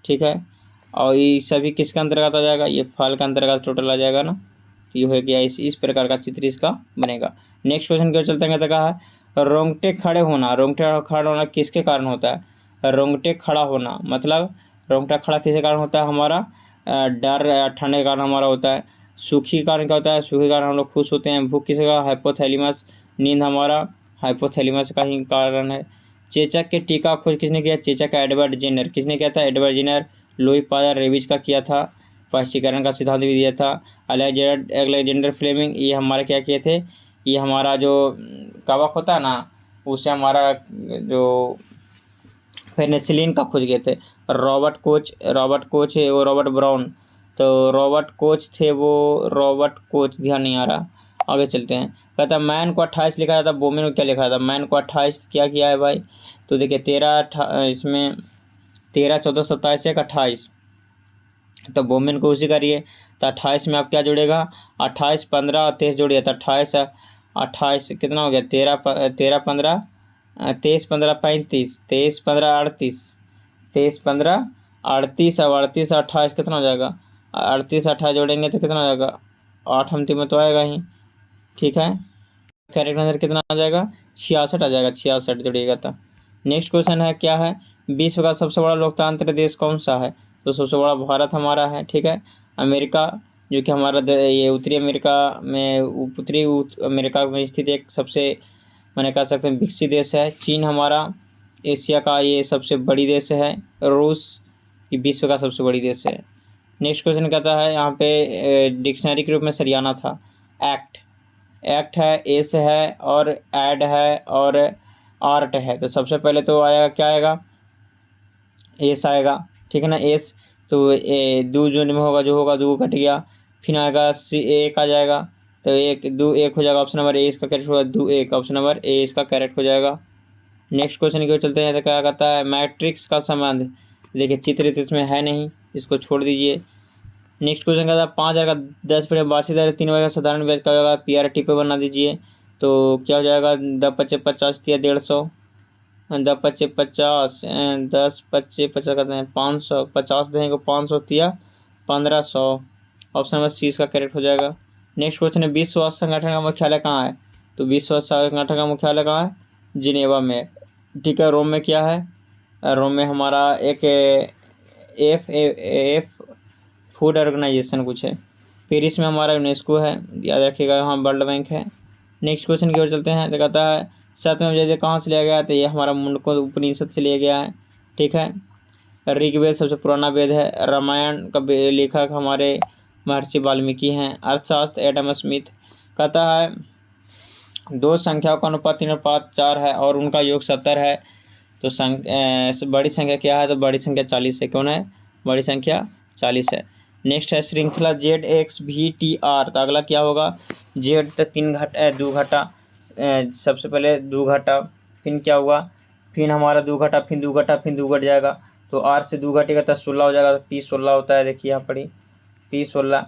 ठीक है, और ये सभी किसके अंतर्गत आ जाएगा? ये फल का अंतर्गत टोटल आ जाएगा ना, तो ये हो गया इस प्रकार का चित्र इसका बनेगा। नेक्स्ट क्वेश्चन की ओर चलते हैं। कहा है रोंगटे खड़े होना किसके कारण होता है? रोंगटे खड़ा होना मतलब रोंगटा खड़ा किसके कारण होता है? हमारा डर ठंड के कारण हमारा होता है। सूखी कारण क्या होता है? सूखी कारण हम लोग खुश होते हैं। भूख किसी का? हाइपोथैलेमस, नींद हमारा हाइपोथैलेमस का ही कारण है। चेचक के टीका खोज किसने किया? चेचक का एडवर्ड जेनर, किसने किया था? Edward Jenner. Louis Pasteur rabies का किया था, स्पष्टीकरण का सिद्धांत भी दिया था। अलेक्जेंडर फ्लेमिंग, ये हमारे क्या किए थे? ये हमारा जो कवक होता है ना, उससे हमारा जो पेनिसिलिन का खोज किए थे। रॉबर्ट कोच है वो रॉबर्ट ब्राउन, तो रॉबर्ट कोच थे वो रॉबर्ट कोच, ध्यान नहीं आ रहा, आगे चलते हैं। कहता मैन को 28 लिखा जाता, बोमेन को क्या लिखा था, मैन को 28 क्या किया है भाई, तो देखिए 13 इसमें 13 14 27 1 28, तो बोमेन को उसी करिए, तो 28 में आप क्या जोड़ेगा, 28 15 और 23 जोड़िए, तो 28 कितना हो गया, 13 15 23 15 35, 23 15 38, 23 15 38 और 38 28 कितना हो जाएगा, 38 28 जोड़ेंगे तो कितना हो जाएगा, 8 हमती में तो आएगा ही, ठीक है। करेक्ट आंसर कितना आ जाएगा, 66 आ जाएगा, 66 जोड़िएगा तो। नेक्स्ट क्वेश्चन है क्या है, विश्व का सबसे बड़ा लोकतांत्रिक देश कौन सा है, तो सबसे बड़ा भारत हमारा है, ठीक है। अमेरिका जो कि हमारा ये उत्तरी अमेरिका में अमेरिका में स्थित एक सबसे मैंने कह सकते हैं विकसित देश है। चीन हमारा एशिया का ये सबसे बड़ी देश है। रूस ये विश्व का सबसे बड़ी देश है। नेक्स्ट क्वेश्चन कहता है यहाँ पे डिक्शनरी के रूप में सरियाना था, एक्ट है, एस है और एड है और आर्ट है, तो सबसे पहले तो आएगा क्या आएगा, एस आएगा, ठीक है ना, एस, तो दो जो में होगा जो होगा दो कट गया, फिर आएगा सी एक आ जाएगा, तो एक हो जाएगा, ऑप्शन नंबर ए इसका करेक्ट होगा, दो एक, ऑप्शन नंबर ए इसका करेक्ट हो जाएगा। नेक्स्ट क्वेश्चन की ओर चलते हैं, तो क्या कहता है मैट्रिक्स का संबंध, देखिए चित्र तो इसमें है नहीं, इसको छोड़ दीजिए। नेक्स्ट क्वेश्चन कहता है 5,000 का 10 वार्षिक दर 3 का साधारण ब्याज का होगा, PRT पे बना दीजिए, तो क्या हो जाएगा, 10 50 दिया 150, 10 25 50, 10 25 50 कहते हैं 500, 50 देंगे 500 दिया 1500, ऑप्शन नंबर सी इसका करेक्ट हो जाएगा। नेक्स्ट क्वेश्चन है विश्व स्वास्थ्य संगठन का मुख्यालय कहाँ है, तो विश्व स्वास्थ्य संगठन का मुख्यालय कहाँ है, जिनेवा में, ठीक है। रोम में क्या है, रोम में हमारा एक एफ फूड ऑर्गेनाइजेशन कुछ है। पेरिस में हमारा यूनेस्को है, याद रखिएगा, यहाँ वर्ल्ड बैंक है। नेक्स्ट क्वेश्चन की ओर चलते हैं, तो कहता है सातवें वेद कहाँ से लिया गया, तो ये हमारा मुंडको उपनिषद से लिया गया है, ठीक है। ऋग्वेद सबसे पुराना वेद है। रामायण का लेखक हमारे महर्षि वाल्मीकि हैं। अर्थशास्त्र एडम स्मिथ। कहता है दो संख्याओं का अनुपात 3:4 है और उनका योग 70 है, तो बड़ी संख्या क्या है, तो बड़ी संख्या 40 है, कौन है, बड़ी संख्या 40 है। नेक्स्ट है श्रृंखला ZXVTR, तो अगला क्या होगा, जेड तो 3 घटा 2 घटा, सबसे पहले 2 घटा, फिर क्या हुआ, फिर हमारा 2 घटा, फिर 2 घटा, फिर 2 घट जाएगा, तो R से 2 घटेगा तो 16 हो जाएगा, तो P16 होता है, देखिए यहाँ पर P16।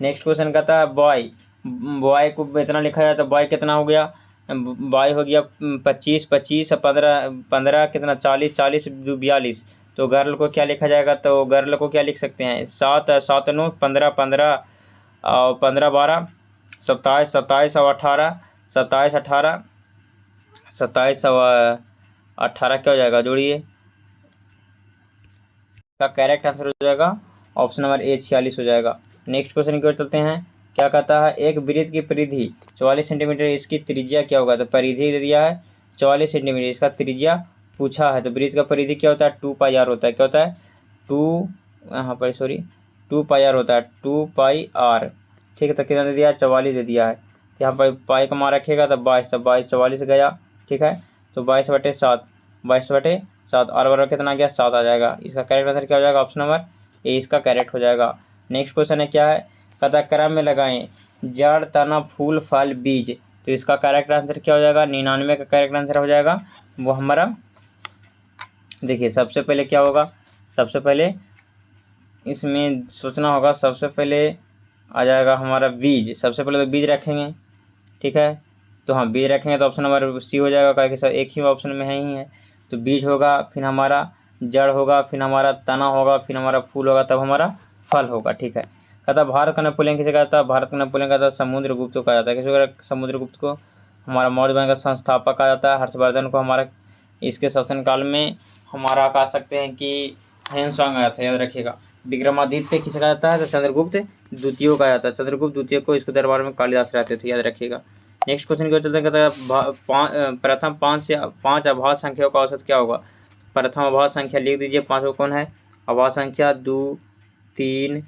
नेक्स्ट क्वेश्चन कहता है बॉय को इतना लिखा जाए तो बॉय कितना हो गया, बॉय हो गया 25 25 15 15 कितना 40 40 42, तो गर्ल को क्या लिखा जाएगा, तो गर्ल को क्या लिख सकते हैं, 7 7 9 15 15 और 15 12 27 27 और 18 27 18 27 और 18 क्या हो जाएगा, जोड़िए, का करेक्ट आंसर हो जाएगा ऑप्शन नंबर ए 46 हो जाएगा। नेक्स्ट क्वेश्चन की ओर चलते हैं, क्या कहता है एक वृत्त की परिधि 44 सेंटीमीटर, इसकी त्रिज्या क्या होगा, तो परिधि दे दिया है 44 सेंटीमीटर, इसका त्रिज्या पूछा है, तो वृत्त का परिधि क्या होता है 2πr होता है, क्या होता है 2πr होता है 2πr, ठीक है। तो कितना दे दिया 44 दे दिया है, तो यहाँ पर पाई का मान रखेगा तो 22, तो 22 44 गया, ठीक है, तो 22/7 22/7 और बराबर कितना गया 7 आ जाएगा, इसका करेक्ट आंसर क्या हो जाएगा, ऑप्शन नंबर ए इसका करेक्ट हो जाएगा। नेक्स्ट क्वेश्चन है क्या है, कहता क्रम में लगाएं जड़ तना फूल फल बीज, तो इसका करेक्ट आंसर क्या हो जाएगा, 99 का करेक्ट आंसर हो जाएगा वो हमारा, देखिए सबसे पहले क्या होगा, सबसे पहले इसमें सोचना होगा, सबसे पहले आ जाएगा हमारा बीज, सबसे पहले तो बीज रखेंगे, ठीक है, तो हाँ बीज रखेंगे तो ऑप्शन नंबर सी हो जाएगा, क्योंकि सर एक ही ऑप्शन में है ही है, तो बीज होगा, फिर हमारा जड़ होगा, फिर हमारा तना होगा, फिर हमारा फूल होगा, तब हमारा फल होगा, ठीक है। कहता भारत का नेपोलियन किसे कहता है, भारत का नेपोलियन कहता है समुद्रगुप्त को कहा जाता है, किसे, समुद्रगुप्त को। हमारा मौर्य वंश का संस्थापक कहा जाता है हर्षवर्धन को, हमारा इसके शासनकाल में हमारा कह सकते हैं कि हैंसोंग आया था, याद रखिएगा। विक्रमादित्य किसे कहा जाता है, तो चंद्रगुप्त द्वितीय कहा जाता है, चंद्रगुप्त द्वितीय को इसके दरबार में कालिदास रहते थे, याद रखिएगा। नेक्स्ट क्वेश्चन की चलते कहता है प्रथम 5 अभाज्य संख्याओं का औसत क्या होगा, प्रथम अभाज्य संख्या लिख दीजिए, 5 को कौन है, अभाज्य संख्या 2 3,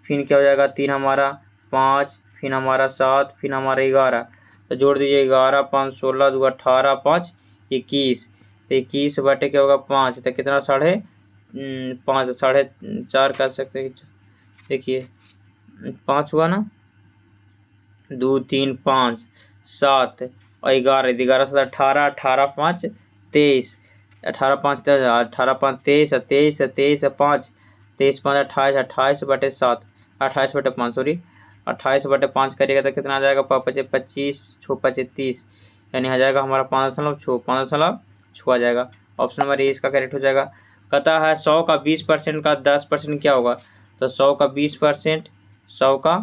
फिर क्या हो जाएगा 3 हमारा 5, फिर हमारा 7, फिर हमारा 11, तो जोड़ दीजिए 11 5 16 2 18 5 21, 21 बटे क्या होगा 5, तो कितना 5.5, 4.5 कर सकते हैं। देखिए 5 हुआ ना, 2 3 5 7 और 11, 11 7 18, 18 5 23, 18 5 10, 18 5 23, 23 23 5, 23 5 28, 28 बटे 7, 28 बटे 5 सॉरी, 28 बटे 5 करिएगा तो कितना आ जाएगा, 25, 6 25 30, यानी आ जाएगा हमारा 5.6, 5.6 आ जाएगा। ऑप्शन नंबर ए इसका करेक्ट हो जाएगा। कहता है 100 का 20% का 10% क्या होगा, तो 100 का 20%, 100 का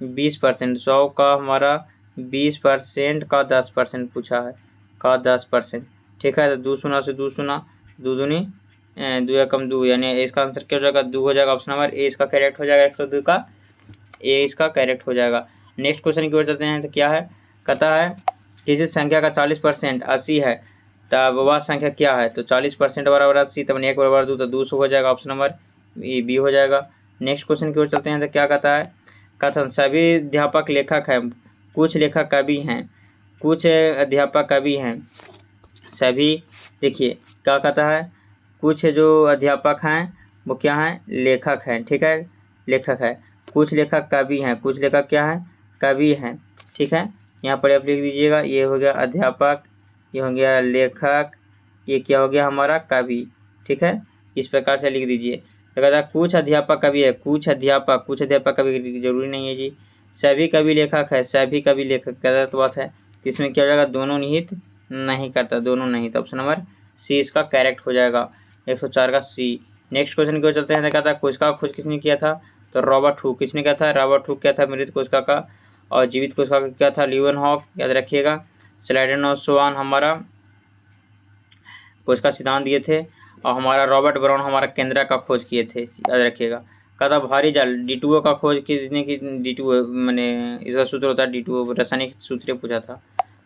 20%, 100 का हमारा 20% का 10% पूछा है, का 10%, ठीक है। तो 2 शून्य से 2 शून्य, 2 दूनी 2 या कम 2, यानी इसका आंसर क्या हो जाएगा, 2 हो जाएगा। ऑप्शन नंबर ए इसका करेक्ट हो जाएगा, 102 का ए इसका करेक्ट हो जाएगा। नेक्स्ट क्वेश्चन की ओर चलते हैं, तो क्या है, कहता है किसी संख्या का 40% 80 है, तब वह संख्या क्या है, तो 40% बराबर 80, तब 1 बराबर 2, तो 200 हो जाएगा। ऑप्शन नंबर बी हो जाएगा। नेक्स्ट क्वेश्चन की ओर चलते हैं, तो क्या कहता है, कथन सभी अध्यापक लेखक हैं, कुछ लेखक कवि हैं, कुछ अध्यापक कवि हैं, सभी, देखिए क्या कहता है, कुछ जो अध्यापक हैं वो क्या हैं, लेखक हैं, ठीक है, लेखक है, कुछ लेखक कवि हैं, कुछ लेखक क्या है, कवि हैं, ठीक है। यहाँ पर आप लिख दीजिएगा, ये हो गया अध्यापक, ये हो गया लेखक, ये क्या हो गया हमारा कवि, ठीक है, इस प्रकार से लिख दीजिए। तो कहता है कुछ अध्यापक कवि है, कुछ अध्यापक कवि जरूरी नहीं है जी, सभी कवि लेखक है, सभी कवि लेखक, गलत बात है, इसमें क्या हो जाएगा, दोनों निहित नहीं करता, दोनों नहीं, तो ऑप्शन नंबर सी इसका करेक्ट हो जाएगा, 104 का सी। नेक्स्ट क्वेश्चन की ओर चलते हैं, कहता है कोशिका खोज किसने किया था, तो रॉबर्ट हुक, किसने किया था, रॉबर्ट हुक क्या था, मृत कोशिका का, और जीवित कोशिका का क्या था, ल्यूवेनहॉक, याद रखिएगा। स्लाइडेनोसोवान हमारा कोशिका सिद्धांत दिए थे, और हमारा रॉबर्ट ब्राउन हमारा केंद्रा का खोज किए थे, याद रखिएगा। कहता भारी जाल D2O का खोज किसने की, D2O मैंने इसका सूत्र होता है D2O, रासायनिक सूत्र पूछा था।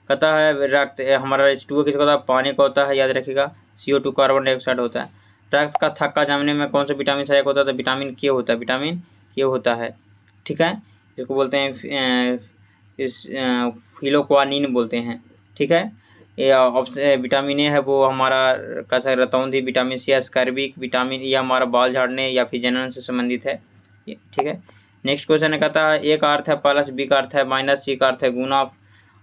कहता है रक्त हमारा H2O किसका होता है, पानी का होता है, याद रखिएगा। CO2 कार्बन डाइऑक्साइड होता है। रक्त का थक्का जमने में कौन सा विटामिन सहायक होता है, तो विटामिन के होता है, विटामिन के होता है, ठीक है, इसको बोलते हैं इस फिलोक्वानिन बोलते हैं, ठीक है। ये विटामिन ए है वो हमारा कैसा रतौंधी, विटामिन सी स्कर्बिक, विटामिन ई हमारा बाल झाड़ने या फिर जनन से संबंधित है, ठीक है। नेक्स्ट क्वेश्चन है, कहता है ए का अर्थ है प्लस, बी का अर्थ है माइनस, सी का अर्थ है गुना,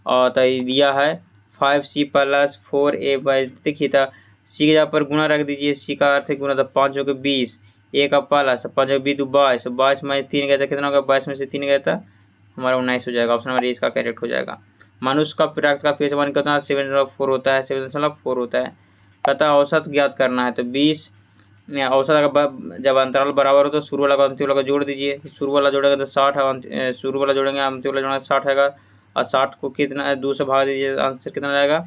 और तो दिया है 5c + 4a, देखिए था सी के जगह पर गुना रख दीजिए, सी का अर्थ है गुना, तो 5 हो गया 20, ए का प्लस 5 हो 22, 22 में 3 गया था, कितना होगा, 22 में से 3 गया था हमारा 19 हो जाएगा। ऑप्शन नंबर ए इसका करेक्ट हो जाएगा। मनुष्य का रक्त का पीएच मान कितना 7.4 होता है, 7.4 होता है। कहता औसत ज्ञात करना है, तो 20 औसत का जब अंतराल बराबर हो तो शुरू वाला का अंतिम वाला का जोड़ दीजिए, शुरू वाला जोड़ेगा तो 60, शुरू वाला जोड़ेंगे अंतिम वाला जोड़ेंगे 60 आएगा, और 60 को कितना 2 से भाग दीजिए, आंसर कितना आ जाएगा,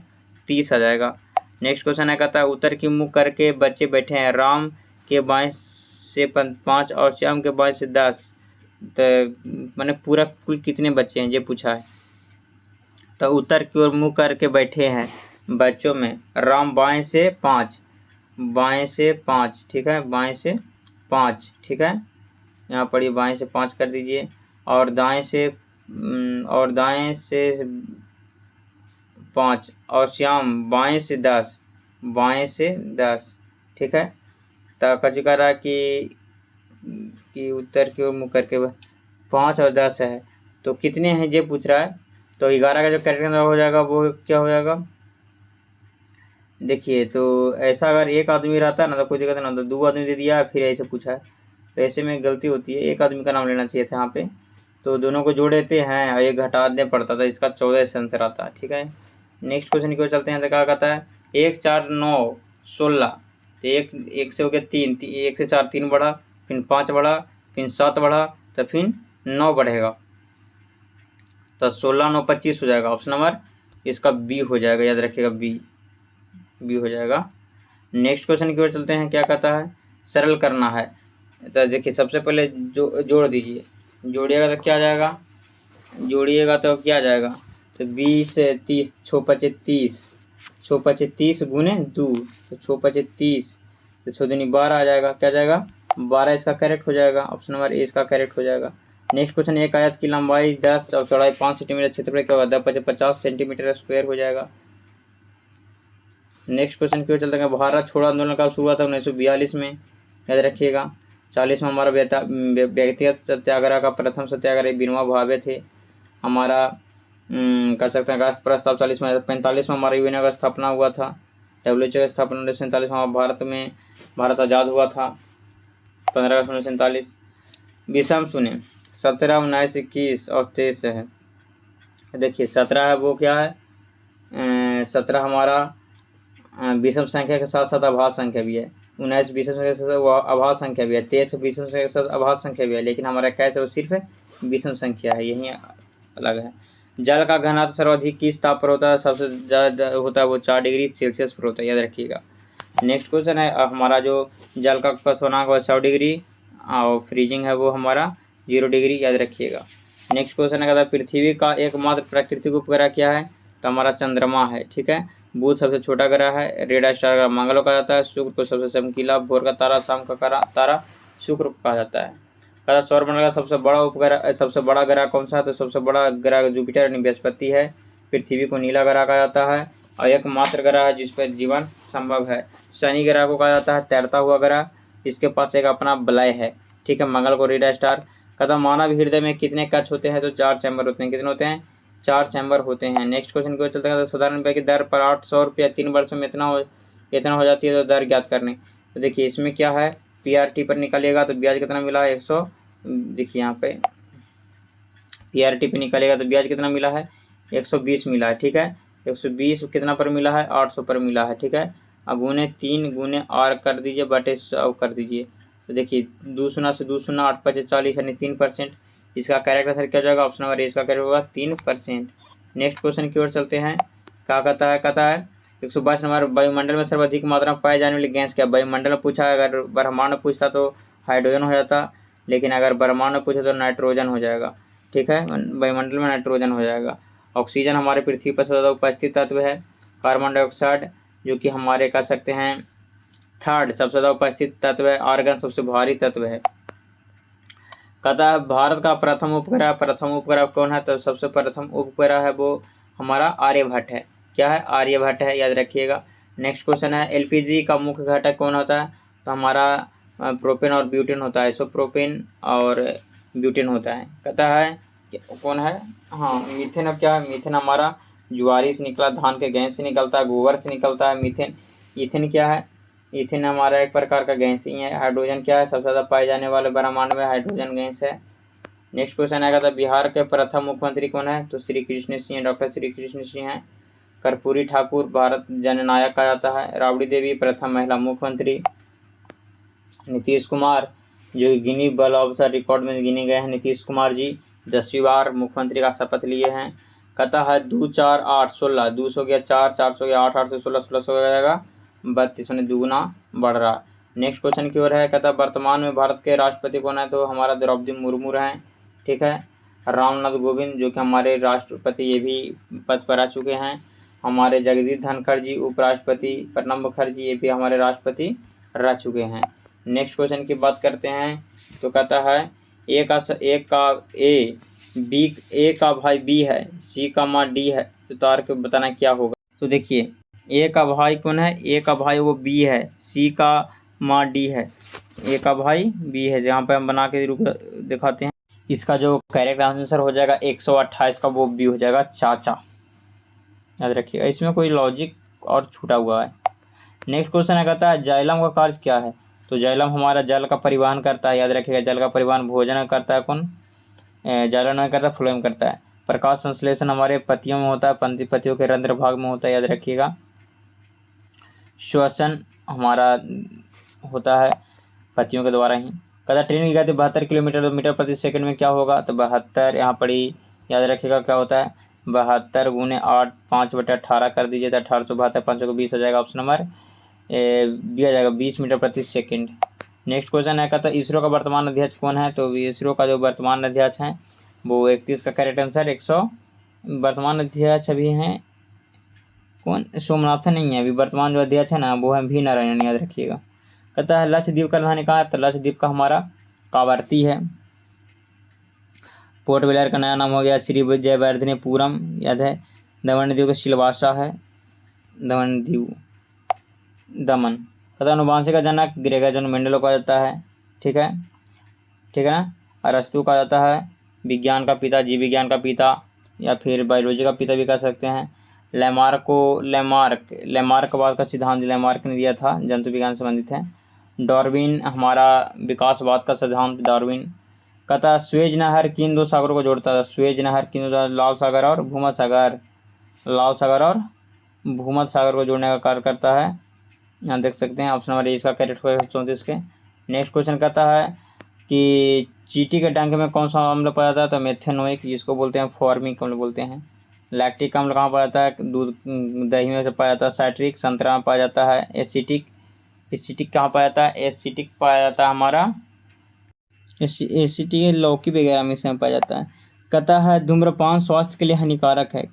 30 आ जाएगा। नेक्स्ट क्वेश्चन है, कहता है उत्तर की मुख करके बच्चे बैठे हैं, राम के बाएं से 5 और श्याम के बाएं से 10, तो मैंने पूरा कुल कितने बच्चे हैं ये पूछा है। तो उत्तर की ओर मुँह करके बैठे हैं बच्चों में, राम बाएं से 5, बाएं से 5, ठीक है, बाएं से 5, ठीक है, यहाँ पर ये बाएं से 5 कर दीजिए, और दाएं से 5, और श्याम बाएं से 10, बाएं से 10, ठीक है। तो कह चुका रहा कि उत्तर की ओर मुँह करके 5 और 10 है, तो कितने हैं ये पूछ रहा है। तो 11 का जो करेक्ट हो जाएगा वो क्या हो जाएगा, देखिए तो ऐसा अगर एक आदमी रहता ना तो कोई दिक्कत ना होता, 2 आदमी दे दिया फिर ऐसे पूछा है, तो ऐसे में गलती होती है, एक आदमी का नाम लेना चाहिए था यहाँ पे, तो दोनों को जोड़ देते हैं और एक घटा देना पड़ता था, इसका 14 से आंसर आता है, ठीक है। नेक्स्ट क्वेश्चन की ओर चलते हैं, तो क्या कहता है 1 4 9 16, तो एक से हो गया 3, 1 से 4 3 बढ़ा, फिर 5 बढ़ा, फिर 7 बढ़ा, तो फिर 9 बढ़ेगा, तो 16 9 25 हो जाएगा। ऑप्शन नंबर इसका बी हो जाएगा, याद रखिएगा बी हो जाएगा। नेक्स्ट क्वेश्चन की ओर चलते हैं, क्या कहता है सरल करना है, तो देखिए सबसे पहले जोड़ दीजिए, जोड़िएगा तो क्या आ जाएगा, जोड़िएगा तो क्या आ जाएगा, तो 20 30 6 5 30, 6 5 30 गुने 2, तो 6 5 30, तो 6 दूनी 12 आ जाएगा, क्या जाएगा 12, इसका करेक्ट हो जाएगा। ऑप्शन नंबर ए इसका करेक्ट हो जाएगा। नेक्स्ट क्वेश्चन, एक आयत की लंबाई 10 और चौड़ाई 5 सेंटीमीटर, क्षेत्रफल क्या होगा 10 50 सेंटीमीटर स्क्वायर हो जाएगा। नेक्स्ट क्वेश्चन की ओर चलते हैं। भारत छोड़ो आंदोलन कब शुरू हुआ था? 1942 में, याद रखिएगा। 40 में हमारा व्यक्तिगत सत्याग्रह का प्रथम सत्याग्रही विनोबा भावे थे। हमारा कर सकते हैं राष्ट्र प्रस्ताव 40 में। 45 में हमारा यूएन का स्थापना हुआ था। WHO का स्थापना 1947 में। भारत आज़ाद हुआ था 15 अगस्त 1947। विषम सुने 17, 19, 21 और 23 है। देखिए 17 है वो क्या है, 17 हमारा विषम संख्या के साथ साथ अभाज्य संख्या भी है। 19 विषम संख्या के साथ अभाज्य संख्या भी है। 23 विषम संख्या के साथ अभाज्य संख्या भी है। लेकिन हमारा कैसे वो सिर्फ विषम संख्या है, यही अलग है। जल का घनत्व सर्वाधिक किस ताप पर होता है? सबसे ज़्यादा होता है वो 4 डिग्री सेल्सियस पर होता है, याद रखिएगा। नेक्स्ट क्वेश्चन है हमारा जो जल का क्वथनांक है 100 डिग्री और फ्रीजिंग है वो हमारा 0 डिग्री, याद रखिएगा। नेक्स्ट क्वेश्चन है पृथ्वी का एकमात्र प्राकृतिक उपग्रह क्या है? तो हमारा चंद्रमा है, ठीक है। बुध सबसे छोटा ग्रह है। रेड स्टार का मंगल को कहा जाता है। शुक्र को सबसे चमकीला भोर का तारा, शाम का तारा शुक्र को कहा जाता है। सौरमंडल का सबसे बड़ा उपग्रह, सबसे बड़ा ग्रह कौन सा है? तो सबसे बड़ा ग्रह जुपिटर यानी बृहस्पति है। पृथ्वी को नीला ग्रह कहा जाता है और एकमात्र ग्रह है जिस पर जीवन संभव है। शनि ग्रह को कहा जाता है तैरता हुआ ग्रह, इसके पास एक अपना वलय है, ठीक है। मंगल को रेड स्टार। कहता मानव हृदय में कितने कक्ष होते हैं? तो 4 चैम्बर होते हैं। कितने होते हैं? 4 चैम्बर होते हैं। नेक्स्ट क्वेश्चन को चलते हैं। साधारण रुपये की दर पर 800 रुपया 3 वर्षों में इतना हो जाती है, तो दर ज्ञात करने। तो देखिए इसमें क्या है, PRT पर निकालिएगा तो ब्याज कितना मिला है? 100। देखिए यहाँ पे PRT पे निकालेगा तो ब्याज कितना मिला है? 120 मिला है, ठीक है। 120 कितना पर मिला है? 800 पर मिला है, ठीक है। अब गुने 3 गुने R कर दीजिए बटे 100 कर दीजिए। तो देखिए 2 शून्य से 2 शून्य 8 5 40 यानी 3%। इसका करेक्ट आंसर क्या जाएगा? ऑप्शन नंबर ए इसका करेक्ट होगा 3%। नेक्स्ट क्वेश्चन की ओर चलते हैं। क्या कहता है 122 नंबर वायुमंडल में सर्वाधिक मात्रा में पाए जाने वाली गैस क्या? वायुमंडल में पूछा, अगर ब्रह्मांड में पूछता तो हाइड्रोजन हो जाता, लेकिन अगर ब्रह्मांड में पूछे तो नाइट्रोजन हो जाएगा, ठीक है। वायुमंडल में नाइट्रोजन हो जाएगा। ऑक्सीजन हमारे पृथ्वी पर सबसे ज़्यादा उपस्थित तत्व है। कार्बन डाइऑक्साइड जो कि हमारे कह सकते हैं थर्ड सबसे ज़्यादा उपस्थित तत्व है। आर्गन सबसे भारी तत्व है। कहता है भारत का प्रथम उपग्रह कौन है? तो सबसे प्रथम उपग्रह है वो हमारा आर्यभट्ट है। क्या है? आर्यभट्ट है, याद रखिएगा। नेक्स्ट क्वेश्चन है LPG का मुख्य घटक कौन होता है? तो हमारा प्रोपेन और ब्यूटेन होता है। प्रोपेन और ब्यूटेन होता है। कहता है कौन है? हाँ मीथेन। अब क्या है? मीथेन हमारा ज्वारी से निकला, धान के गैस से निकलता है, गोबर से निकलता है मीथेन। ईथेन क्या है? ईथेन हमारा एक प्रकार का गैस ही है। हाइड्रोजन क्या है? सबसे ज़्यादा पाए जाने वाले ब्रह्मांड में हाइड्रोजन गैस है। नेक्स्ट क्वेश्चन आएगा था बिहार के प्रथम मुख्यमंत्री कौन है? तो श्री कृष्ण सिंह, डॉक्टर श्री कृष्ण सिंह हैं। कर्पूरी ठाकुर भारत जननायक कहा जाता है। राबड़ी देवी प्रथम महिला मुख्यमंत्री। नीतीश कुमार जो गिनी वर्ल्ड ऑफ रिकॉर्ड में गिने गए हैं, नीतीश कुमार जी 10वीं बार मुख्यमंत्री का शपथ लिए हैं। कहता है 2 4 8 16, 200 गया 4, 400 गया 8, 8 से 16, 1600 हो जाएगा 32 में दुगुना बढ़ रहा। नेक्स्ट क्वेश्चन की ओर है। कहता है वर्तमान में भारत के राष्ट्रपति कौन है? तो हमारा द्रौपदी मुर्मू हैं, ठीक है। रामनाथ कोविंद जो कि हमारे राष्ट्रपति ये भी पद पर आ चुके हैं। हमारे जगदीप धनखड़ जी उपराष्ट्रपति। प्रणब मुखर्जी ये भी हमारे राष्ट्रपति रह चुके हैं। नेक्स्ट क्वेश्चन की बात करते हैं। तो कहता है ए का भाई बी है, सी का माँ डी है, तो तार के बताना क्या होगा। तो देखिए ए का भाई कौन है? ए का भाई वो बी है, सी का माँ डी है, ए का भाई बी है। यहाँ पे हम बना के दिखाते हैं। इसका जो करेक्ट आंसर हो जाएगा 128 का वो बी हो जाएगा चाचा, याद रखिएगा। इसमें कोई लॉजिक और छूटा हुआ है। नेक्स्ट क्वेश्चन है। कहता है जाइलम का कार्य क्या है? तो जाइलम हमारा जल का परिवहन करता है, याद रखिएगा। जल का परिवहन भोजन करता है कौन? जाइलम नहीं करता, फ्लोएम करता है। प्रकाश संश्लेषण हमारे पत्तियों में होता है, पत्तियों के रंध्र भाग में होता है, याद रखिएगा। श्वसन हमारा होता है पत्तियों के द्वारा ही। कहता ट्रेन की गति 72 किलोमीटर प्रति सेकंड में क्या होगा? तो 72 यहाँ पड़ी, याद रखिएगा क्या होता है 72 गुने 8 5/18 कर दीजिए तो 1872 5 को 20 आ जाएगा। ऑप्शन नंबर बी आ जाएगा 20 मीटर प्रति सेकंड। नेक्स्ट क्वेश्चन है। कहता इसरो का वर्तमान अध्यक्ष कौन है? तो इसरो का जो वर्तमान अध्यक्ष हैं वो 31 का करेक्ट आंसर 100। वर्तमान अध्यक्ष अभी हैं कौन? सोमनाथन नहीं है अभी। वर्तमान जो अध्यक्ष है ना वो है वी नारायण, याद रखिएगा। कहता है लक्षद्वीप का राजधानी कहाँ है? तो लक्षद्वीप का हमारा कावर्ती है। पोर्ट ब्लेयर का नया नाम हो गया श्री विजयवर्धनेपुरम, याद है। दमन दीव का सिलवासा है, दमन दीव। दमन। कहता अनुवांशिक का जनक ग्रेगर जॉन मेंडल कहा जाता है। ठीक है ना। अरस्तु कहा जाता है विज्ञान का पिता, जीव विज्ञान का पिता, या फिर बायोलॉजी का पिता भी कह सकते हैं। लेमार्कवाद का सिद्धांत लेमार्क ने दिया था, जंतु विज्ञान से संबंधित है। डार्विन हमारा विकासवाद का सिद्धांत डार्विन। कहता स्वेज नहर किन दो सागरों को जोड़ता था? स्वेज नहर किन दो, लाल सागर और भूमध्य सागर, लाल सागर और भूमध्य सागर को जोड़ने का कार्य करता है। यहाँ देख सकते हैं ऑप्शन नंबर ए इसका करेक्ट होगा 34 के। नेक्स्ट क्वेश्चन कहता है कि चींटी के डंक में कौन सा अम्ल पाया जाता है? तो मेथेनोइक, जिसको बोलते हैं फॉर्मिक अम्ल बोलते हैं। लैक्टिक अम्ल कहाँ पाया जाता है? दूध दही में से पाया जाता है। साइट्रिक संतरा में पाया जाता है। एसिटिक कहाँ पाया जाता है? एसिटिक पाया जाता है हमारा एसिटिक लौकी वगैरह में से पाया जाता है। कहता है धूम्रपान स्वास्थ्य के लिए हानिकारक है।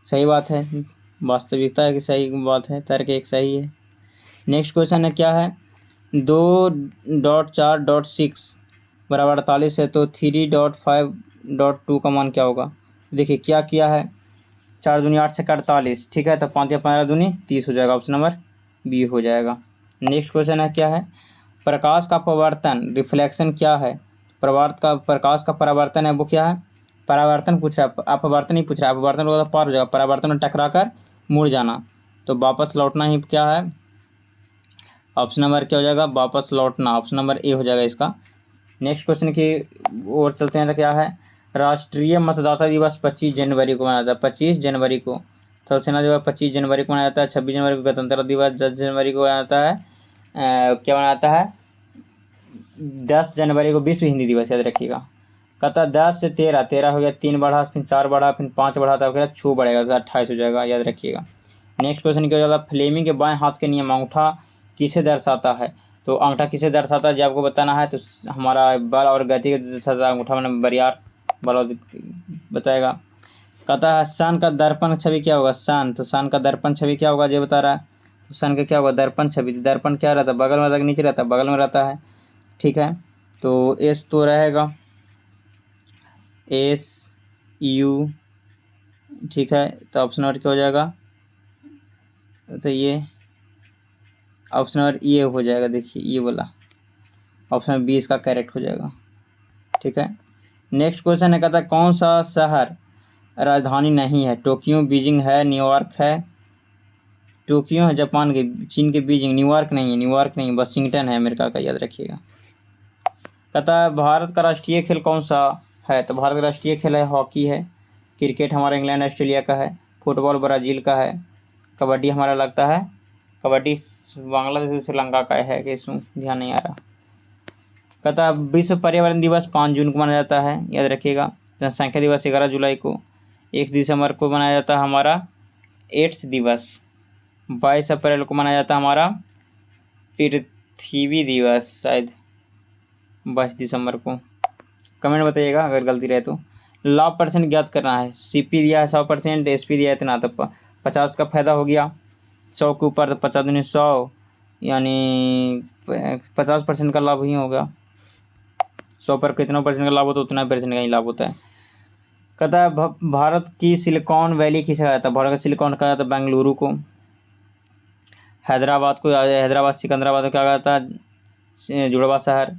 सही बात है, वास्तविकता है कि सही बात है, तर्क एक सही है। नेक्स्ट क्वेश्चन है क्या है? 2.4.6 बराबर 48 है, तो 3.5.2 का मान क्या होगा? देखिए क्या किया है, 4 दूनी 8 से 48, ठीक है, तो 5 या 15 दूनी 30 हो जाएगा, ऑप्शन नंबर बी हो जाएगा। नेक्स्ट क्वेश्चन है क्या है? प्रकाश का परावर्तन रिफ्लेक्शन क्या है? प्रकाश का परावर्तन है वो क्या है? परावर्तन पूछ रहा है, अपवर्तन नहीं पूछ रहा है। अपवर्तन होगा तो पार हो जाएगा, परावर्तन में टकरा कर मुड़ जाना, तो वापस लौटना ही क्या है? ऑप्शन नंबर क्या हो जाएगा? वापस लौटना, ऑप्शन नंबर ए हो जाएगा इसका। नेक्स्ट क्वेश्चन की ओर चलते हैं तो क्या है? राष्ट्रीय मतदाता दिवस 25 जनवरी को मनाया जाता है। 25 जनवरी को थल सेना दिवस 25 जनवरी को मनाया जाता है। 26 जनवरी को गणतंत्र दिवस, 10 जनवरी को मनाया जाता है क्या मनाया जाता है? 10 जनवरी को विश्व हिंदी दिवस, याद रखिएगा। कहता 10 से 13 हो गया, 3 बढ़ा, फिर 4 बढ़ा, फिर 5 बढ़ा, तब 6 बढ़ेगा, तो 28 हो जाएगा, याद रखिएगा। नेक्स्ट क्वेश्चन क्या हो जाता है? फ्लेमिंग के बाएं हाथ के नियम अंगूठा किसे दर्शाता है? तो अंगूठा किसे दर्शाता है जब आपको बताना है, तो हमारा बल और गति के दर्शाता अंगूठा मैंने बरियार बल बताएगा। कहता है सन का दर्पण छवि क्या होगा? सन, तो सन का दर्पण छवि क्या होगा ये बता रहा है। तो सन का क्या होगा? दर्पण छवि। दर्पण क्या रहता है? बगल में रहता है, नीचे रहता है? बगल में रहता है, ठीक है, तो एस तो रहेगा SU, ठीक है, तो ऑप्शन नंबर क्या हो जाएगा? तो ये ऑप्शन नंबर ये हो जाएगा, देखिए ये बोला, ऑप्शन नंबर बी इसका करेक्ट हो जाएगा, ठीक है। नेक्स्ट क्वेश्चन है, कहता है कौन सा शहर राजधानी नहीं है? टोक्यो, बीजिंग है, न्यूयॉर्क है। टोक्यो है जापान के, चीन के बीजिंग, न्यूयॉर्क नहीं, वाशिंगटन है अमेरिका का, याद रखिएगा। कहता है भारत का राष्ट्रीय खेल कौन सा है? तो भारत का राष्ट्रीय खेल है हॉकी है। क्रिकेट हमारा इंग्लैंड ऑस्ट्रेलिया का है। फुटबॉल ब्राज़ील का है। कबड्डी हमारा लगता है, कबड्डी बांग्लादेश श्रीलंका का है, कि इसमें ध्यान नहीं आ रहा। कहता है विश्व पर्यावरण दिवस 5 जून को मनाया जाता है, याद रखिएगा। जनसंख्या दिवस 11 जुलाई को। 1 दिसंबर को मनाया जाता है हमारा एड्स दिवस। 22 अप्रैल को मनाया जाता है हमारा पृथ्वी दिवस, शायद 22 दिसंबर को। कमेंट बताइएगा अगर गलती रहे तो। लाभ परसेंट ज्ञात करना है। CP दिया है 100%, SP दिया है इतना, तो 50 का फायदा हो गया। 100 के ऊपर तो 50 दूनी 100, यानी 50% का लाभ ही होगा। 100 पर कितना परसेंट का लाभ होता है, उतना परसेंट का ही लाभ होता है। कहता है भारत की सिलिकॉन वैली किसे कहा जाता है? भारत का सिलिकॉन कहा जाता है बेंगलुरु को। हैदराबाद सिकंदराबाद को क्या कहा जाता है? जुड़वा शहर।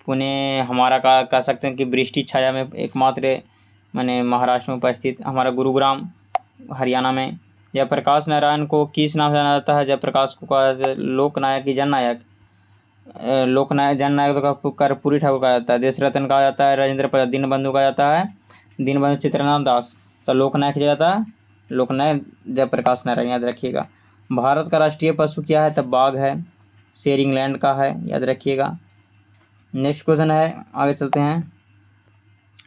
पुणे हमारा कह सकते हैं कि वृष्टि छाया में एकमात्र माने महाराष्ट्र में उपस्थित। हमारा गुरुग्राम हरियाणा में। जयप्रकाश नारायण को किस नाम से जाना जाता है? जयप्रकाश को कहा जाता है लोकनायक की जननायक। जननायक तो कर्पूरी ठाकुर कहा जाता है। देश रत्न कहा जाता है राजेंद्र प्रसाद। दीनबंधु कहा जाता है दीनबंधु चित्रनाथ दास। तो लोकनायक जाता है लोकनायक जयप्रकाश नारायण, याद रखिएगा। भारत का राष्ट्रीय पशु क्या है? तब बाघ है। शेर इंग्लैंड का है, याद रखिएगा। नेक्स्ट क्वेश्चन है, आगे चलते हैं।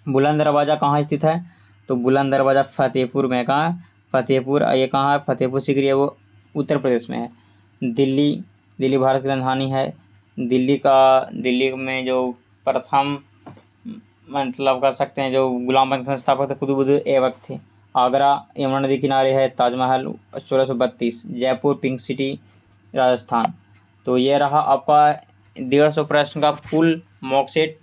बुलंद दरवाज़ा कहाँ स्थित है? तो बुलंद दरवाज़ा फतेहपुर में। कहाँ? फतेहपुर। ये कहाँ है? फतेहपुर सीकरी है, वो उत्तर प्रदेश में है। दिल्ली भारत की राजधानी है। दिल्ली में जो प्रथम मतलब कर सकते हैं जो गुलाम बंद संस्थापक थे कुतुबुद्दीन ऐबक थे। आगरा यमुना नदी किनारे है। ताजमहल 1632। Jaipur pink city Rajasthan. तो ये रहा आपका 150 प्रश्न का फुल मॉक सेट।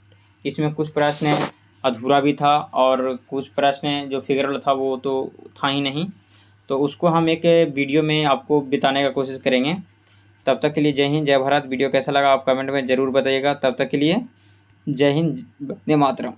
इसमें कुछ प्रश्न अधूरा भी था और कुछ प्रश्न जो फिगर वाला था वो तो था ही नहीं। तो उसको हम एक वीडियो में आपको बताने का कोशिश करेंगे। तब तक के लिए जय हिंद, जय भारत। वीडियो कैसा लगा आप कमेंट में ज़रूर बताइएगा। तब तक के लिए जय हिंद, वंदे मातरम।